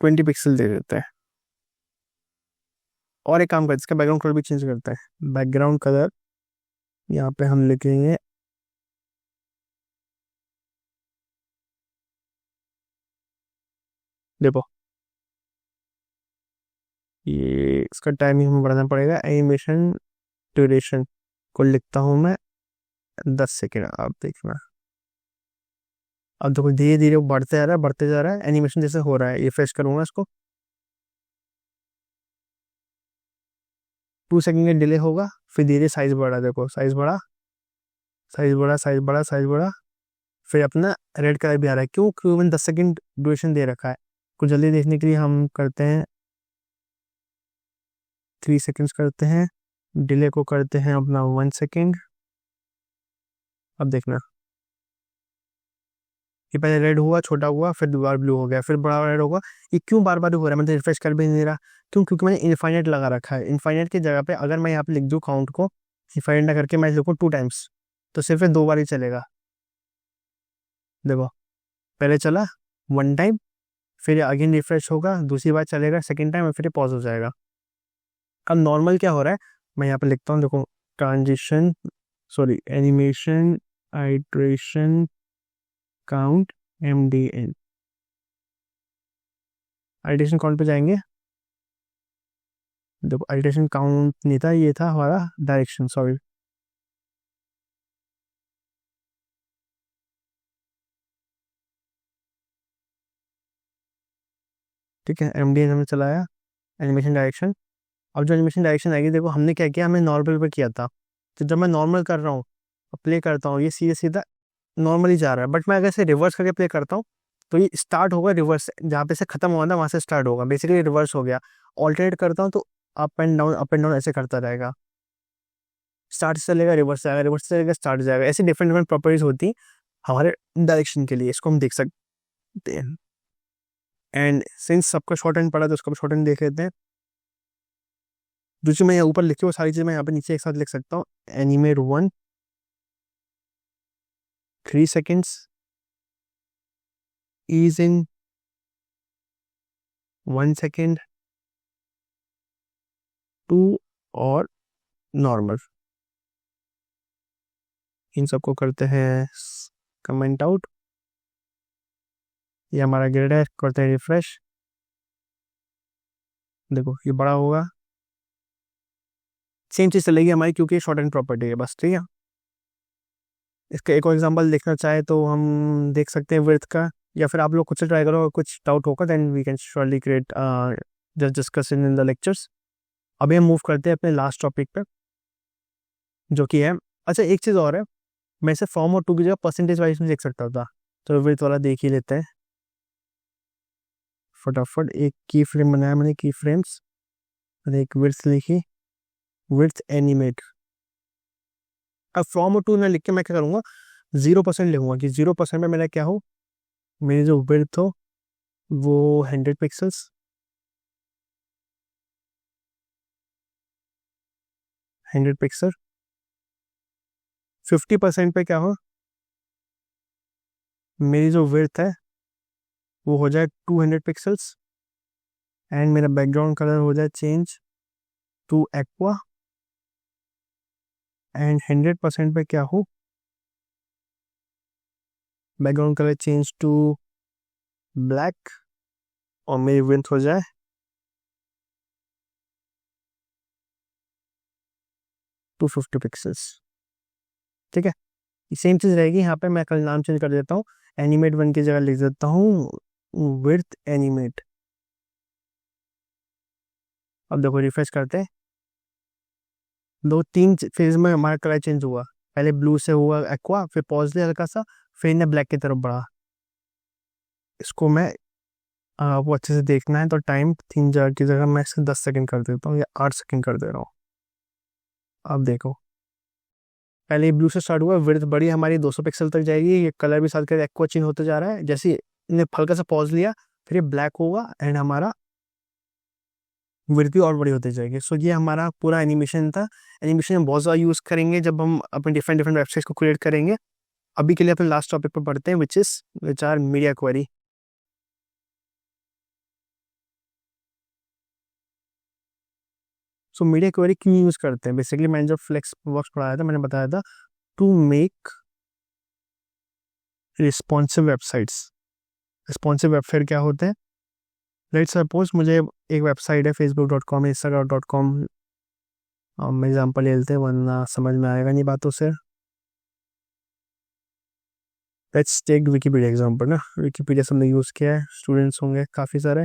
20 पिक्सल दे देते हैं। और एक काम करते हैं, इसका बैकग्राउंड कलर भी चेंज करते हैं। बैकग्राउंड कलर यहाँ पे हम लिखेंगे देखो, ये इसका टाइमिंग हमें बढ़ाना पड़ेगा। एनिमेशन ड्यूरेशन को लिखता हूँ मैं 10 सेकेंड। आप देखना अब देखो धीरे धीरे वो बढ़ते जा रहा है, बढ़ते जा रहा है। एनिमेशन जैसे हो रहा है, ये फ्रेश करूंगा इसको, 2 सेकेंड का डिले होगा। फिर धीरे साइज बढ़ा, देखो साइज बढ़ा, साइज बढ़ा, साइज बढ़ा, साइज बढ़ा। फिर अपना रेड कलर भी आ रहा है। क्यों, क्योंकि मैंने 10 सेकेंड ड्यूरेशन दे रखा है। कुछ जल्दी देखने के लिए हम करते हैं 3 सेकेंड्स करते हैं, डिले को करते हैं अपना 1 सेकेंड। अब देखना ये पहले रेड हुआ, छोटा हुआ, फिर दोबारा ब्लू हो गया, फिर बड़ा रेड होगा। ये क्यों बार बार हो रहा है, मैं तो रिफ्रेश कर भी नहीं दे रहा। क्यों, क्योंकि मैंने इनफाइनाइट लगा रखा है। इनफाइनाइट की जगह पे अगर मैं यहाँ पे लिख दूँ काउंट को इनफाइनाइट ना करके मैं लिखूँ 2 टाइम्स, तो सिर्फ 2 बार ही चलेगा। देखो पहले चला 1 टाइम, फिर अगेन रिफ्रेश होगा, दूसरी बार चलेगा सेकेंड टाइम, और फिर पॉज हो जाएगा। अब नॉर्मल क्या हो रहा है, मैं यहाँ पे लिखता हूँ देखो, transition sorry animation iteration count MDN। Iteration count पे जाएंगे, देखो आइट्रेशन काउंट नहीं था, ये था हमारा डायरेक्शन, सॉरी। ठीक है, MDN हमने चलाया, एनिमेशन डायरेक्शन। अब जो एनिमेशन डायरेक्शन आएगी, देखो हमने क्या किया, हमने नॉर्मल पे किया था। तो जब मैं नॉर्मल कर रहा हूँ, प्ले करता हूँ, ये सीधा सीधा नॉर्मली जा रहा है। बट मैं अगर इसे रिवर्स करके प्ले करता हूँ तो ये स्टार्ट होगा रिवर्स, जहाँ पे से खत्म हुआ था वहां से स्टार्ट होगा, बेसिकली रिवर्स हो गया। ऑल्टरनेट करता हूँ तो अप एंड डाउन ऐसे करता रहेगा। स्टार्ट से चलेगा, रिवर्स से आएगा, रिवर्स से चलेगा, स्टार्ट जाएगा। ऐसी डिफरेंट डिफरेंट प्रॉपर्टीज होती हैं हमारे डायरेक्शन के लिए, इसको हम देख सकते हैं। एंड सिंस सबका शॉर्ट हैंड पड़ा तो उसका भी शॉर्ट हैंड देख लेते हैं। जो चीज़ मैं यहाँ ऊपर लिखी वो सारी चीज़ मैं यहाँ पे नीचे एक साथ लिख सकता हूँ। Animate 1 3 seconds, ease in 1 second, 2 और नॉर्मल। इन सबको करते हैं कमेंट आउट। ये हमारा ग्रेड है, करते हैं रिफ्रेश। देखो ये बड़ा होगा, सेम चीज़ चलेगी हमारी क्योंकि शॉर्ट एंड प्रॉपर्टी है बस, ठीक है। इसका एक और एग्जांपल देखना चाहे तो हम देख सकते हैं विड्थ का, या फिर आप लोग खुद से ट्राई करो, कुछ डाउट होगा then we can surely create just discuss in the lectures. अभी हम मूव करते हैं अपने लास्ट टॉपिक पे, जो कि है, अच्छा एक चीज़ और है, मैं इसे फॉर्म और टू की जगह परसेंटेज वाइज में देख सकता था, तो विड्थ वाला देख ही लेते हैं फटाफट। एक की फ्रेम बनाया मैंने, की फ्रेम्स, और एक विड्थ लिखी, विड्थ एनिमेट। अब फ्रॉम और टू में लिख के मैं क्या करूँगा, 0% लिखूंगा कि 0% में मेरा क्या हो, मेरी जो विड्थ हो वो 100 पिक्सल्स, 100 पिक्सल। 50% पे क्या हो, मेरी जो विड्थ है वो हो जाए 200 पिक्सल्स, एंड मेरा बैकग्राउंड कलर हो जाए चेंज टू एक्वा, एंड 100% पे क्या हो, background colour change to black, और मेरी विड्थ हो जाए 250 पिक्सल्स, ठीक है। सेम चीज़ रहेगी यहाँ पे, मैं कल नाम चेंज कर देता हूँ, एनिमेट 1 की जगह लिख देता हूँ विड्थ एनिमेट। अब देखो रिफ्रेश करते हैं, 2-3 फेज में हमारा कलर चेंज हुआ, पहले ब्लू से हुआ एक्वा, फिर पॉज लिया हल्का सा, फिर ने ब्लैक की तरफ बढ़ा। इसको मैं वो अच्छे से देखना है तो टाइम 3000 की जगह मैं इसे 10 सेकंड कर देता हूँ या 8 सेकंड कर दे रहा हूँ। अब देखो पहले ब्लू से स्टार्ट हुआ, विड्थ बढ़ी हमारी 200 पिक्सल तक जाएगी, ये कलर भी साथ एक्वा चेंज होते जा रहा है, जैसे इन्हें हल्का सा पॉज लिया फिर ये ब्लैक होगा एंड हमारा विड्थ भी और बड़ी होती जाएगी। सो ये हमारा पूरा एनिमेशन था। एनिमेशन हम बहुत ज़्यादा यूज़ करेंगे जब हम अपने डिफरेंट डिफरेंट वेबसाइट्स को क्रिएट करेंगे। अभी के लिए अपने लास्ट टॉपिक पर पढ़ते हैं which are media query. So media query क्यों यूज़ करते हैं, बेसिकली मैंने जब फ्लेक्स वर्क्स पढ़ाया था मैंने बताया था to make responsive websites. Responsive website क्या होते हैं, लेट्स सपोज मुझे एक वेबसाइट है facebook.com, instagram.com, हम एग्जाम्पल ले लेते हैं वरना समझ में आएगा नहीं बातों से। लेट्स टेक विकीपीडिया एग्जाम्पल ना, विकीपीडिया सबने यूज़ किया है, स्टूडेंट्स होंगे काफ़ी सारे।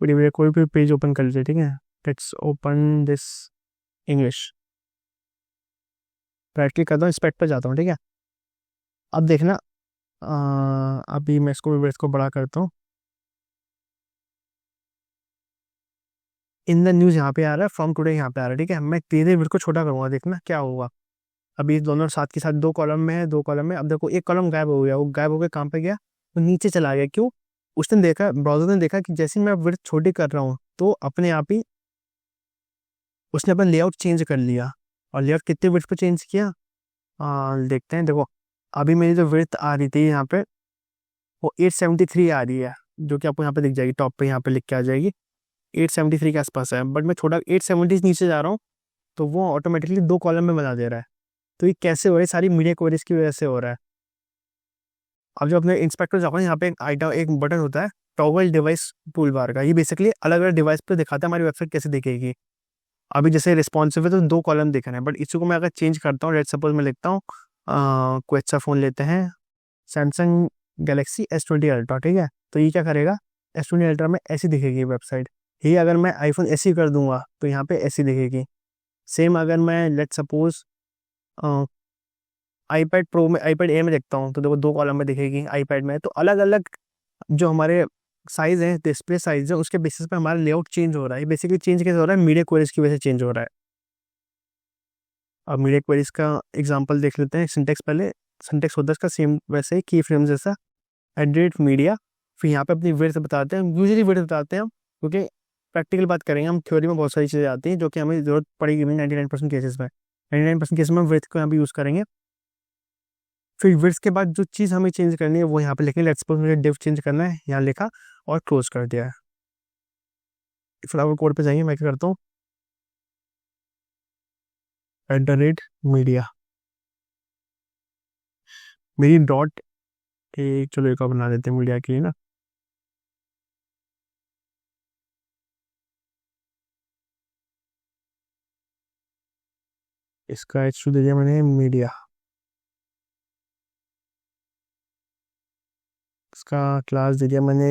विकीपीडिया कोई भी पेज ओपन कर लीजिए, ठीक है। Let's open this English, right click करता हूँ, इस पेज पर जाता हूँ, ठीक है। अब देखना अभी मैं इसको बड़ा करता हूँ। इन द न्यूज़ यहाँ पे आ रहा है, फ्रॉम टुडे यहाँ पे आ रहा है, ठीक है। मैं धीरे धीरे को छोटा करूँगा, देखना क्या होगा। अभी दोनों साथ के साथ 2 कॉलम में है, 2 कॉलम में। अब देखो एक कॉलम गायब हो गया, वो गायब हो गया कहाँ पे गया, वो नीचे चला गया। क्यों, उसने देखा, ब्राउजर ने देखा कि जैसे मैं विड्थ छोटी कर रहा हूँ तो अपने आप ही उसने अपना लेआउट चेंज कर लिया। और लेआउट कितने विड्थ पे चेंज किया, देखते हैं। देखो अभी मेरी जो विड्थ आ रही थी यहाँ पे वो 873 आ रही है, जो कि आपको यहाँ पे दिख जाएगी, टॉप पे यहाँ पे लिख के आ जाएगी 873 के आसपास है। बट मैं छोटा 870 नीचे जा रहा हूँ तो वो ऑटोमेटिकली 2 कॉलम में बना दे रहा है। तो ये कैसे हो रहा है, सारी मीडिया क्वेरीज की वजह से हो रहा है। अब जो अपने इंस्पेक्टर जाओ यहाँ पे एक बटन होता है टॉगल डिवाइस टूल बार का, ये बेसिकली अलग अलग डिवाइस पे दिखाता है हमारी वेबसाइट कैसे दिखेगी। अभी जैसे रिस्पॉन्सिव है तो 2 कॉलम दिख रहे हैं, बट इसी को मैं अगर चेंज करता हूँ, लेट्स सपोज मैं लिखता हूँ कोई अच्छा फ़ोन लेते हैं, सैमसंग गैलेक्सी S20 अल्ट्रा, ठीक है। तो ये क्या करेगा, S20 अल्ट्रा में ऐसी दिखेगी वेबसाइट। ही अगर मैं आईफोन ऐसी कर दूंगा तो यहाँ पे ऐसी दिखेगी। सेम अगर मैं लेट्स सपोज आईपैड प्रो में, आईपैड एयर में देखता हूँ तो देखो 2 कॉलम में दिखेगी आईपैड में। तो अलग अलग जो हमारे साइज है, डिस्प्ले साइज है, उसके बेसिस पे हमारा लेआउट चेंज हो रहा है। बेसिकली चेंज कैसे हो रहा है, मीडिया क्वेरीज की वजह से चेंज हो रहा है। अब मीडिया क्वेरीज का एग्जांपल देख लेते हैं। सिंटेक्स, पहले सिंटेक्स होता है इसका सेम वैसे ही की फ्रेम जैसा, एडिट मीडिया, फिर यहाँ पे अपनी विड्थ बताते हैं, यूजुअली विड्थ बताते हैं हम, क्योंकि प्रैक्टिकल बात करेंगे हम, थ्योरी में बहुत सारी चीज़ें आती हैं जो कि हमें जरूरत पड़ेगी नहीं 99% केसेस में। 99% केसेस में हम विड्थ को यहाँ पे यूज़ करेंगे। फिर विड्थ के बाद जो चीज़ हमें चेंज करनी है वो यहाँ पे लिखेंगे, लेट्स सपोज मुझे डिव चेंज करना है, यहाँ लिखा और क्लोज कर दिया है। फ्लावर कोड पे जाइए, मैं क्या करता हूँ, @media, मेरी डॉट, एक चलो एक और बना देते हैं मीडिया के लिए ना, इसका h2 दे दिया मैंने मीडिया, इसका क्लास दे दिया मैंने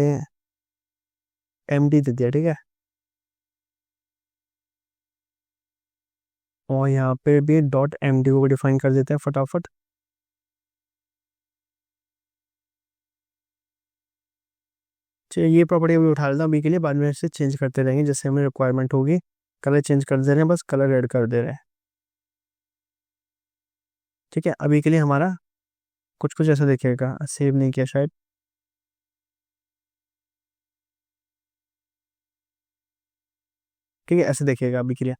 MD दे दिया, ठीक है। और यहाँ पे भी .md को डिफाइन कर देते हैं फटाफट। चलिए ये प्रॉपर्टी अभी उठा लेता हूँ अभी के लिए, बाद में इसे चेंज करते रहेंगे जैसे हमें रिक्वायरमेंट होगी। कलर चेंज कर दे रहे हैं, बस कलर ऐड कर दे रहे हैं, ठीक है। अभी के लिए हमारा कुछ कुछ ऐसा दिखेगा, सेव नहीं किया शायद, ठीक है, ऐसे देखिएगा अभी के लिए।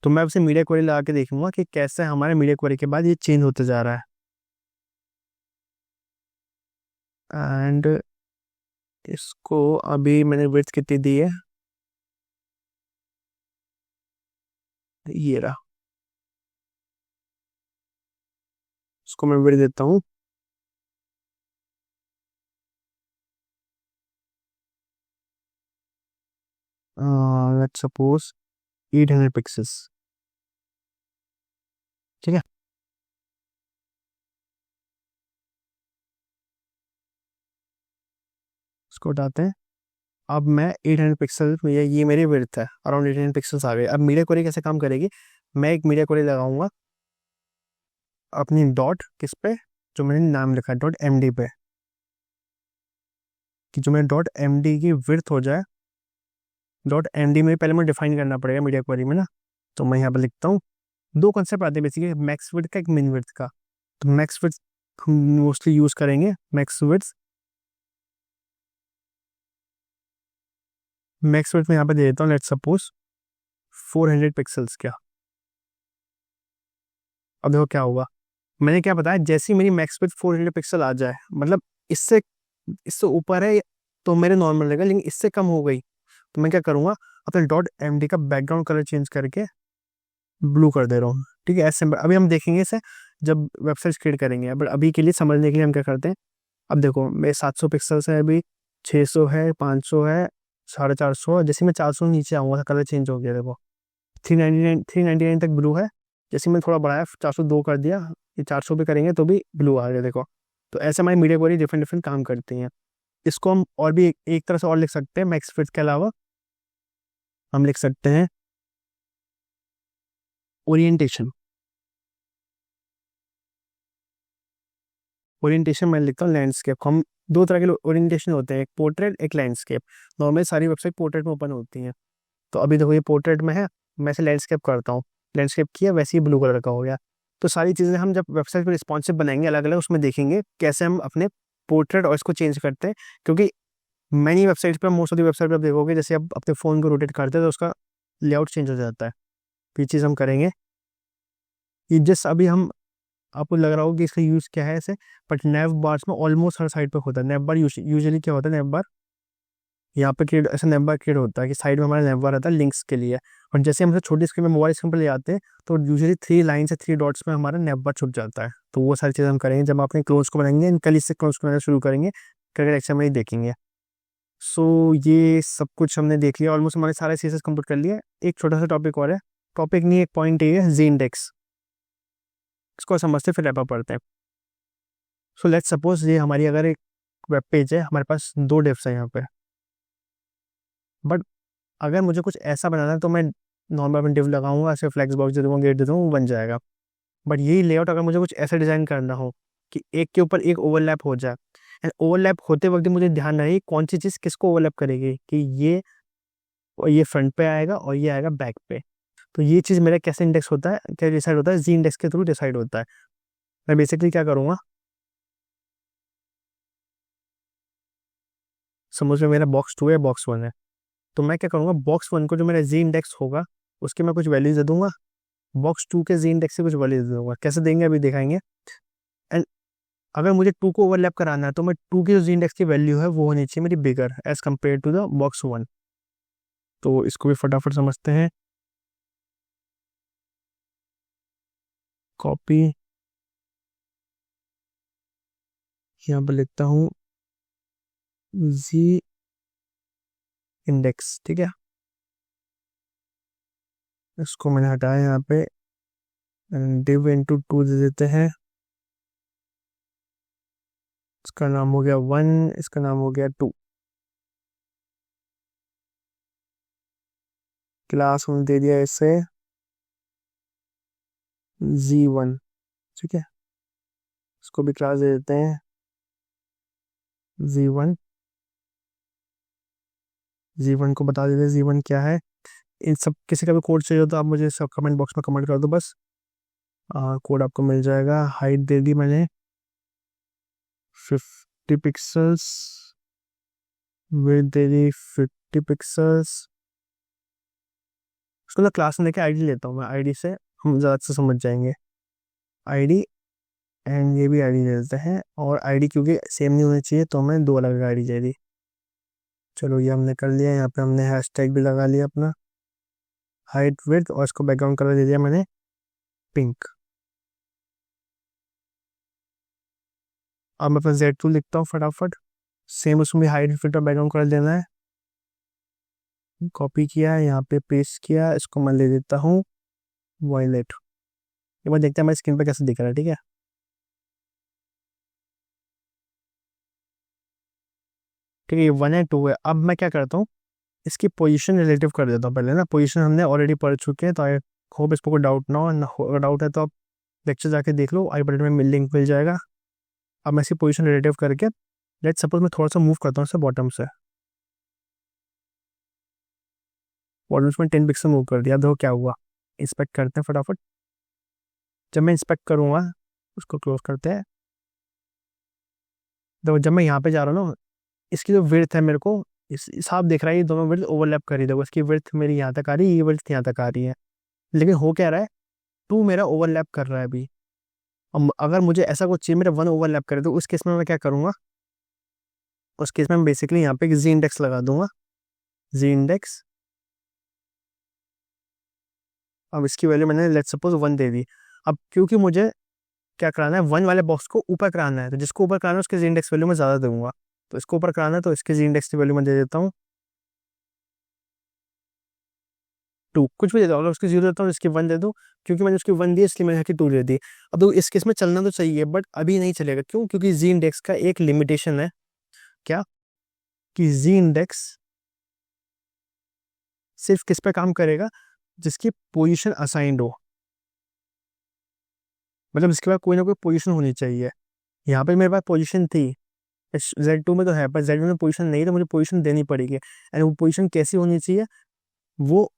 तो मैं आपसे मीडिया क्वेरी लगा के देखूंगा कि कैसे हमारे मीडिया क्वेरी के बाद ये चेंज होते जा रहा है। एंड इसको अभी मैंने विड्थ कितनी दी है, ये रहा, इसको मैं विड्थ देता हूँ लेट्स सपोज 800 पिक्सेल्स, ठीक है। इसको हटाते हैं। अब मैं 800 पिक्सल, ये मेरी विड्थ है, अराउंड 800 पिक्सल्स आ गए। अब मीडिया क्वेरी कैसे काम करेगी, मैं एक मीडिया क्वेरी लगाऊंगा अपनी डॉट किस पे, जो मैंने नाम लिखा है .md पे, कि जो मेरे .md की विड्थ हो जाए। .md में पहले मुझे डिफाइन करना पड़ेगा मीडिया क्वेरी में ना, तो मैं यहाँ पर लिखता हूँ, दो कॉन्सेप्ट आते हैं बेसिकली, मैक्स विड्थ का, एक मिन विड्थ का। तो मैक्स विड्थ हम मोस्टली यूज करेंगे, मैक्स विड्थ में यहाँ पे दे देता हूँ लेट्स सपोज 400 पिक्सल्स क्या। अब देखो क्या होगा, मैंने क्या बताया, जैसी मेरी मैक्स विड्थ 400 पिक्सल आ जाए, मतलब इससे इससे ऊपर है तो मेरे नॉर्मल रहेगा, लेकिन इससे कम हो गई तो मैं क्या करूँगा, अपने .md का बैकग्राउंड कलर चेंज करके ब्लू कर दे रहा हूँ, ठीक है। ऐसे अभी हम देखेंगे इसे जब वेबसाइट क्रिएट करेंगे, बट अभी के लिए समझने के लिए हम क्या करते हैं, अब देखो मेरे 700 पिक्सल्स है, अभी 600 है, 500 है, 450, जैसे मैं 400 नीचे आऊँगा कलर चेंज हो गया, देखो 399 तक ब्लू है, जैसे मैं थोड़ा बढ़ाया 402 कर दिया, ये 400 पे करेंगे तो भी ब्लू आ गया, देखो। तो ऐसे हमारी मीडिया क्वेरी डिफरेंट डिफरेंट काम करती हैं। इसको हम और भी एक तरह से और लिख सकते हैं, मैक्स विड्थ के अलावा हम लिख सकते हैं ओरिएंटेशन। ओरिएंटेशन मैं लिखता हूँ लैंडस्केप। हम दो तरह के ओरिएंटेशन होते हैं, एक पोर्ट्रेट, एक लैंडस्केप। नॉर्मली सारी वेबसाइट पोर्ट्रेट में ओपन होती हैं, तो अभी देखो ये पोर्ट्रेट में है, मैं इसे लैंडस्केप करता हूँ, लैंडस्केप किया, वैसे ही ब्लू कलर का हो गया। तो सारी चीज़ें हम जब वेबसाइट पर रिस्पॉन्सिव बनाएंगे अलग अलग, उसमें देखेंगे कैसे हम अपने पोर्ट्रेट और इसको चेंज करते हैं, क्योंकि मैनी वेबसाइट पर, मोस्ट ऑफ द वेबसाइट पर आप देखोगे जैसे आप अपने फ़ोन को रोटेट करते हैं तो उसका लेआउट चेंज हो जाता है। तो ये चीज़ हम करेंगे, ये जस्ट अभी हम, आपको लग रहा होगा कि इसका यूज़ क्या है ऐसे, बट नैव बार्स में ऑलमोस्ट हर साइड पर होता है नैव बार। यूजुअली क्या होता है, नैव बार यहाँ पे क्रिएट, ऐसा नैव बार क्रिएट होता है कि साइड में हमारा नैव बार रहता है लिंक्स के लिए, और जैसे हम छोटी स्क्रीन में मोबाइल स्क्रीन पर ले आते हैं तो यूजुअली 3 लाइन से 3 डॉट्स में हमारा नैव बार छुप जाता है। तो वो सारी चीज़ें हम करेंगे जब अपने क्लोज को बनाएंगे, कल इससे क्लोज को बनाना शुरू करेंगे, कल लेक्चर में ही देखेंगे। सो ये सब कुछ हमने देख लिया, ऑलमोस्ट हमारे सारे सीएसएस कंप्लीट कर लिया। एक छोटा सा टॉपिक और है, टॉपिक नहीं एक पॉइंट ये है, जी इंडेक्स, इसको समझते फिर रैप अप पढ़ते हैं। सो लेट्स सपोज ये हमारी अगर एक वेब पेज है, हमारे पास 2 डिव्स हैं यहाँ पे, बट अगर मुझे कुछ ऐसा बनाना है तो मैं नॉर्मल डिव लगाऊंगा, ऐसे फ्लेक्स बॉक्स दे दूँगा, गेट दे दूँगा, वो बन जाएगा। बट यही लेआउट अगर मुझे कुछ ऐसा डिज़ाइन करना हो कि एक के ऊपर एक ओवरलैप हो जाए, एंड ओवरलैप होते वक्त मुझे ध्यान रहे कौन सी चीज़ किसको ओवरलैप करेगी, कि ये फ्रंट पे आएगा और ये आएगा बैक पे। तो ये चीज़ मेरा कैसे इंडेक्स होता है, क्या डिसाइड होता है, जी इंडेक्स के थ्रू डिसाइड होता है। मैं बेसिकली क्या करूँगा, समझ में मेरा बॉक्स 2 है, बॉक्स 1 है, तो मैं क्या करूँगा, बॉक्स 1 को जो मेरा जी इंडेक्स होगा उसके मैं कुछ वैल्यूज दे दूंगा, बॉक्स 2 के जी इंडेक्स से कुछ वैल्यूज दे दूंगा। कैसे देंगे अभी दिखाएंगे। एंड अगर मुझे 2 को ओवरलैप कराना है तो मैं 2 की जो जी इंडेक्स की वैल्यू है वो होनी चाहिए मेरी bigger as compare to the box 1। तो इसको भी फटाफट समझते हैं। कॉपी, यहाँ पर लिखता हूँ जी इंडेक्स, ठीक है। इसको मैंने हटाया यहाँ पे, डिव इंटू 2 दे देते हैं। इसका नाम हो गया 1, इसका नाम हो गया 2। क्लास हमने दे दिया इसे Z1, ठीक है। इसको भी क्लास दे देते हैं Z1। Z1 को बता देते हैं Z1 क्या है। इन सब किसी का भी कोड चाहिए हो तो आप मुझे सब कमेंट बॉक्स में कमेंट कर दो बस, कोड आपको मिल जाएगा। हाइट दे दी मैंने 50 पिक्सल्स, विड्थ दे दी 50 पिक्सल्स। उसको ना क्लास में लेके आईडी लेता हूँ मैं, आईडी से हम ज़्यादा से समझ जाएंगे। आईडी, एंड ये भी आईडी दे देते हैं। और आईडी क्योंकि सेम नहीं होनी चाहिए तो हमें 2 अलग आईडी चाहिए। चलो ये हमने कर लिया। यहाँ पे हमने हैशटैग भी लगा लिया अपना, हाइट विड्थ, और इसको बैकग्राउंड कलर दे दिया मैंने पिंक। अब मैं अपना Z2 लिखता हूँ फटाफट। सेम उसमें हाइट विड्थ और बैकग्राउंड कलर देना है। कॉपी किया है, यहाँ पे पेस्ट किया, इसको मैं ले देता हूँ वॉयलेट। एक बार देखते हैं हमारी स्क्रीन पे कैसे दिख रहा है, ठीक है। ठीक है, ये 1 है 2 है। अब मैं क्या करता हूँ, इसकी पोजीशन रिलेटिव कर देता हूँ पहले ना। पोजीशन हमने ऑलरेडी पढ़ चुके हैं तो आई होप इसको कोई डाउट ना हो। अगर डाउट है तो आप लेक्चर जाके देख लो, आई बटन में लिंक मिल जाएगा। अब मैं इसकी पोजीशन रिलेटिव करके, लेट सपोज मैं थोड़ा सा मूव करता हूँ इसे बॉटम से, बॉटम में 10 पिक्सल मूव कर दिया। देखो क्या हुआ, इंस्पेक्ट करते हैं फटाफट। जब मैं इंस्पेक्ट करूँगा, उसको क्लोज करते हैं। देखो जब मैं यहाँ पे जा रहा हूँ ना, इसकी जो विड्थ है मेरे को इस आप देख रहा है, ये दोनों विड्थ ओवरलैप कर रही है। देखो इसकी विड्थ मेरी यहाँ तक आ रही है, ये विड्थ यहाँ तक आ रही है, लेकिन हो क्या रहा है, 2 मेरा ओवरलैप कर रहा है अभी। अगर मुझे ऐसा कुछ चाहिए मेरा 1 ओवरलैप करे तो उस केस में मैं क्या करूँगा, उस केस में मैं बेसिकली यहाँ पे जी इंडेक्स लगा दूंगा, जी इंडेक्स। अब इसकी वैल्यू मैंने लेट सपोज 1 दे दी। अब क्योंकि मुझे क्या कराना है, 1 वाले बॉक्स को ऊपर कराना है, तो जिसको ऊपर कराना है उसके जी इंडेक्स वैल्यू मैं ज़्यादा दूंगा। तो इसको ऊपर कराना है तो इसके जी इंडेक्स की वैल्यू मैं दे देता हूँ 2, कुछ भी दे दो। अगर उसकी 0 देता हूँ, इसकी 1 दे दो, क्योंकि मैंने उसकी 1 दी इसलिए मैंने यहाँ की 2 दे दी। अब तो इस केस में चलना तो चाहिए बट अभी नहीं चलेगा। क्यों? क्योंकि जी इंडेक्स का एक लिमिटेशन है, क्या, कि जी इंडेक्स सिर्फ किस पे काम करेगा, जिसकी पोजीशन असाइंड हो, मतलब इसके बाद कोई ना कोई पोजीशन होनी चाहिए। यहाँ पे मेरे पास पोजीशन थी, Z2 में तो है, पर Z1 में पोजीशन नहीं, तो मुझे पोजीशन देनी पड़ेगी। एंड वो पोजीशन कैसी होनी चाहिए, वो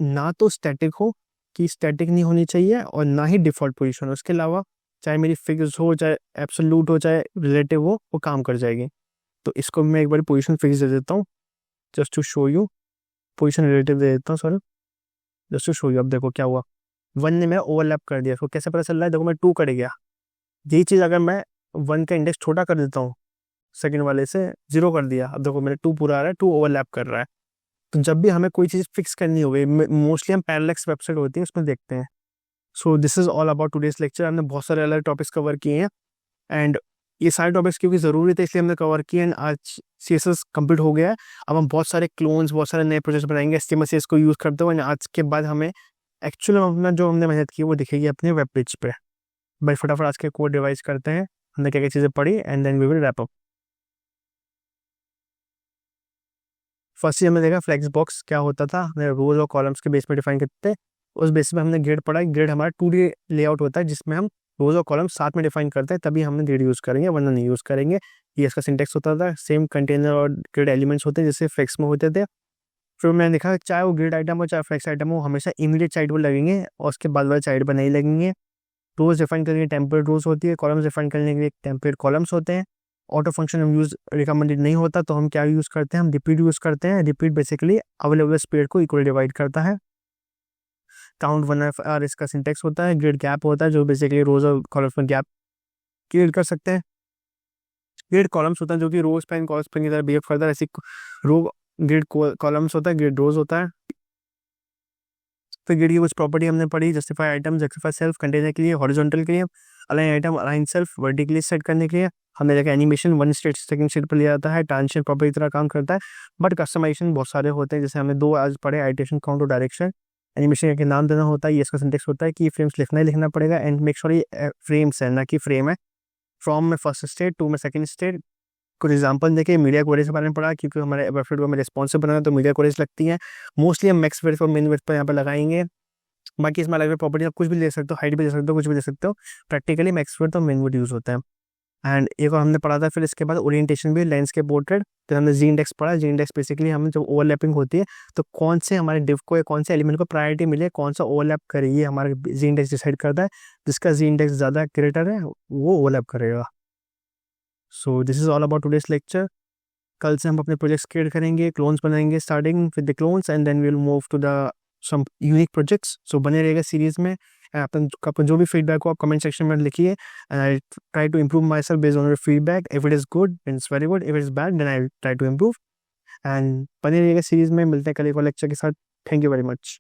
ना तो स्टैटिक हो, कि स्टैटिक नहीं होनी चाहिए, और ना ही डिफॉल्ट पोजीशन हो। उसके अलावा चाहे मेरी फिक्स हो, चाहे एब्सोल्यूट हो, चाहे रिलेटिव हो, वो काम कर जाएगी। तो इसको मैं एक बार पोजीशन फिक्स दे देता हूँ just to show you. Position relative दे देता हूँ, sorry, just to show you. अब देखो क्या हुआ, 1 ने मैं ओवरलैप कर दिया। इसको कैसे पता चल रहा है, देखो मैं 2 कर गया। यही चीज़ अगर मैं 1 का इंडेक्स छोटा कर देता हूँ, सेकंड वाले से 0 कर दिया, अब देखो मेरे 2 पूरा आ रहा है, 2 ओवरलैप कर रहा है। तो जब भी हमें कोई चीज़ फिक्स करनी होगी, मोस्टली हम पैरेलैक्स वेबसाइट होती है उसमें देखते हैं। सो this is all about today's lecture. हमने बहुत सारे अलग टॉपिक्स कवर किए हैं, एंड ये सारे टॉपिक्स क्योंकि ज़रूरी थे इसलिए हमने कवर किए। एंड आज CSS कंप्लीट हो गया है। अब हम बहुत सारे क्लोन्स, बहुत सारे नए प्रोजेक्ट्स बनाएंगे HTML को यूज़ करते हुए। आज के बाद हमें एक्चुअली अपना जो हमने मेहनत की वो दिखेगी अपने वेब पेज पे। भाई फटाफट आज के कोड रिवाइज करते हैं, हमने क्या क्या चीज़ें पढ़ी, and then we will wrap up. First हमने देखा फ्लेक्स बॉक्स क्या होता था, हमने रोज और कॉलम्स के बेस पे डिफाइन करते थे। उस बेस पे हमने ग्रिड पढ़ा। ग्रिड हमारा 2D लेआउट होता है जिसमें हम रोज और कॉलम साथ में डिफाइन करते हैं, तभी हमने ग्रिड यूज़ करेंगे, वरना नहीं यूज़ करेंगे। ये इसका सिंटेक्स होता था। सेम कंटेनर और ग्रिड एलिमेंट्स होते हैं जैसे फ्लेक्स में होते थे। फिर मैंने देखा चाहे वो ग्रिड आइटम हो चाहे फ्लेक्स आइटम हो, हमेशा इमीडिएट साइड पर लगेंगे और उसके बाद वाले साइड पर नहीं लगेंगे। रोज डिफाइन करने के टेम्पलेट रोज होती है, कॉलम्स डिफाइन करने के लिए टेम्पलेट कॉलम्स होते हैं। ऑटो फंक्शन हम यूज़ रिकमेंडेड नहीं होता, तो हम क्या यूज़ करते हैं, हम रिपीट यूज़ करते हैं। रिपीट बेसिकली अवेलेबल स्पेयर को इक्वली डिवाइड करता है। काउंट वन एफ आर इसका सिंटेक्स होता है। ग्रिड गैप होता है जो बेसिकली रोज और कॉलम्स में गैप क्रिएट कर सकते हैं। ग्रिड कॉलम्स होता है जो कि रो स्पैन कॉलम स्पैन की तरह बिहेव करता है। ऐसी रो ग्रिड कॉलम्स होता है, ग्रिड रोज होता है। फिर ग्रिड की कुछ प्रॉपर्टी हमने पढ़ी, justify item, justify self, container के लिए, हॉरिजॉन्टल के लिए, align item, align self, vertically set करने के लिए। हमने देखा animation one state second state पर ले जाता है, ट्रांजिशन प्रॉपर्टी की तरह काम करता है। बट कस्टमाइजेशन बहुत सारे होते हैं, जैसे हमने दो आज पढ़े, आइटेशन, काउंट और डायरेक्शन। एनिमेशन के नाम देना होता है, ये इसका सिंटेक्स होता है कि फ्रेम्स लिखना ही लिखना पड़ेगा, एंड मेक श्योर ये फ्रेम्स है ना कि फ्रेम है। फ्रॉम में फर्स्ट स्टेट, टू में सेकंड स्टेट। कुछ एग्जांपल देखिए, मीडिया क्वेरीज के बारे में पढ़ा, क्योंकि हमारे वेबसाइट को हमें रिस्पॉन्सिव बनाना है तो मीडिया क्वेरीज लगती हैं। मोस्टली हम मैक्स वेरिफ और मिन वेरिफ पर यहाँ पर लगाएंगे। बाकी इसमें अलग अलग प्रॉपर्टी आप कुछ भी ले सकते हो, हाइट भी ले सकते हो, कुछ भी ले सकते हो। प्रैक्टिकली मैक्स वेरिफ और मिन वेरिफ यूज होता है। एंड एक और हमने पढ़ा था फिर इसके बाद ओरिएंटेशन भी, लैंडस्केप पोर्ट्रेट। तो हमने जी इंडेक्स पढ़ा। जी इंडेक्स बेसिकली हमें जब ओवरलैपिंग होती है तो कौन से हमारे डिव को या कौन से एलिमेंट को प्रायोरिटी मिले, कौन सा ओवरलैप करे, ये हमारे जी इंडेक्स डिसाइड करता है। जिसका जी इंडेक्स ज़्यादा ग्रेटर है वो ओवरलैप करेगा। So this is all about today's lecture. कल से हम अपने प्रोजेक्ट्स क्रिएट करेंगे, क्लोन्स बनाएंगे, starting with the clones and then we will move to the some unique projects. So बने रहेगा सीरीज में। आपका जो भी फीडबैक हो आप कमेंट सेक्शन में लिखिए, and I try to improve myself based on your feedback. If it is good then it's very good, if it is bad then I try to improve. And बने रहेगा series में। मिलते हैं कल एक और लेक्चर के साथ। Thank you very much.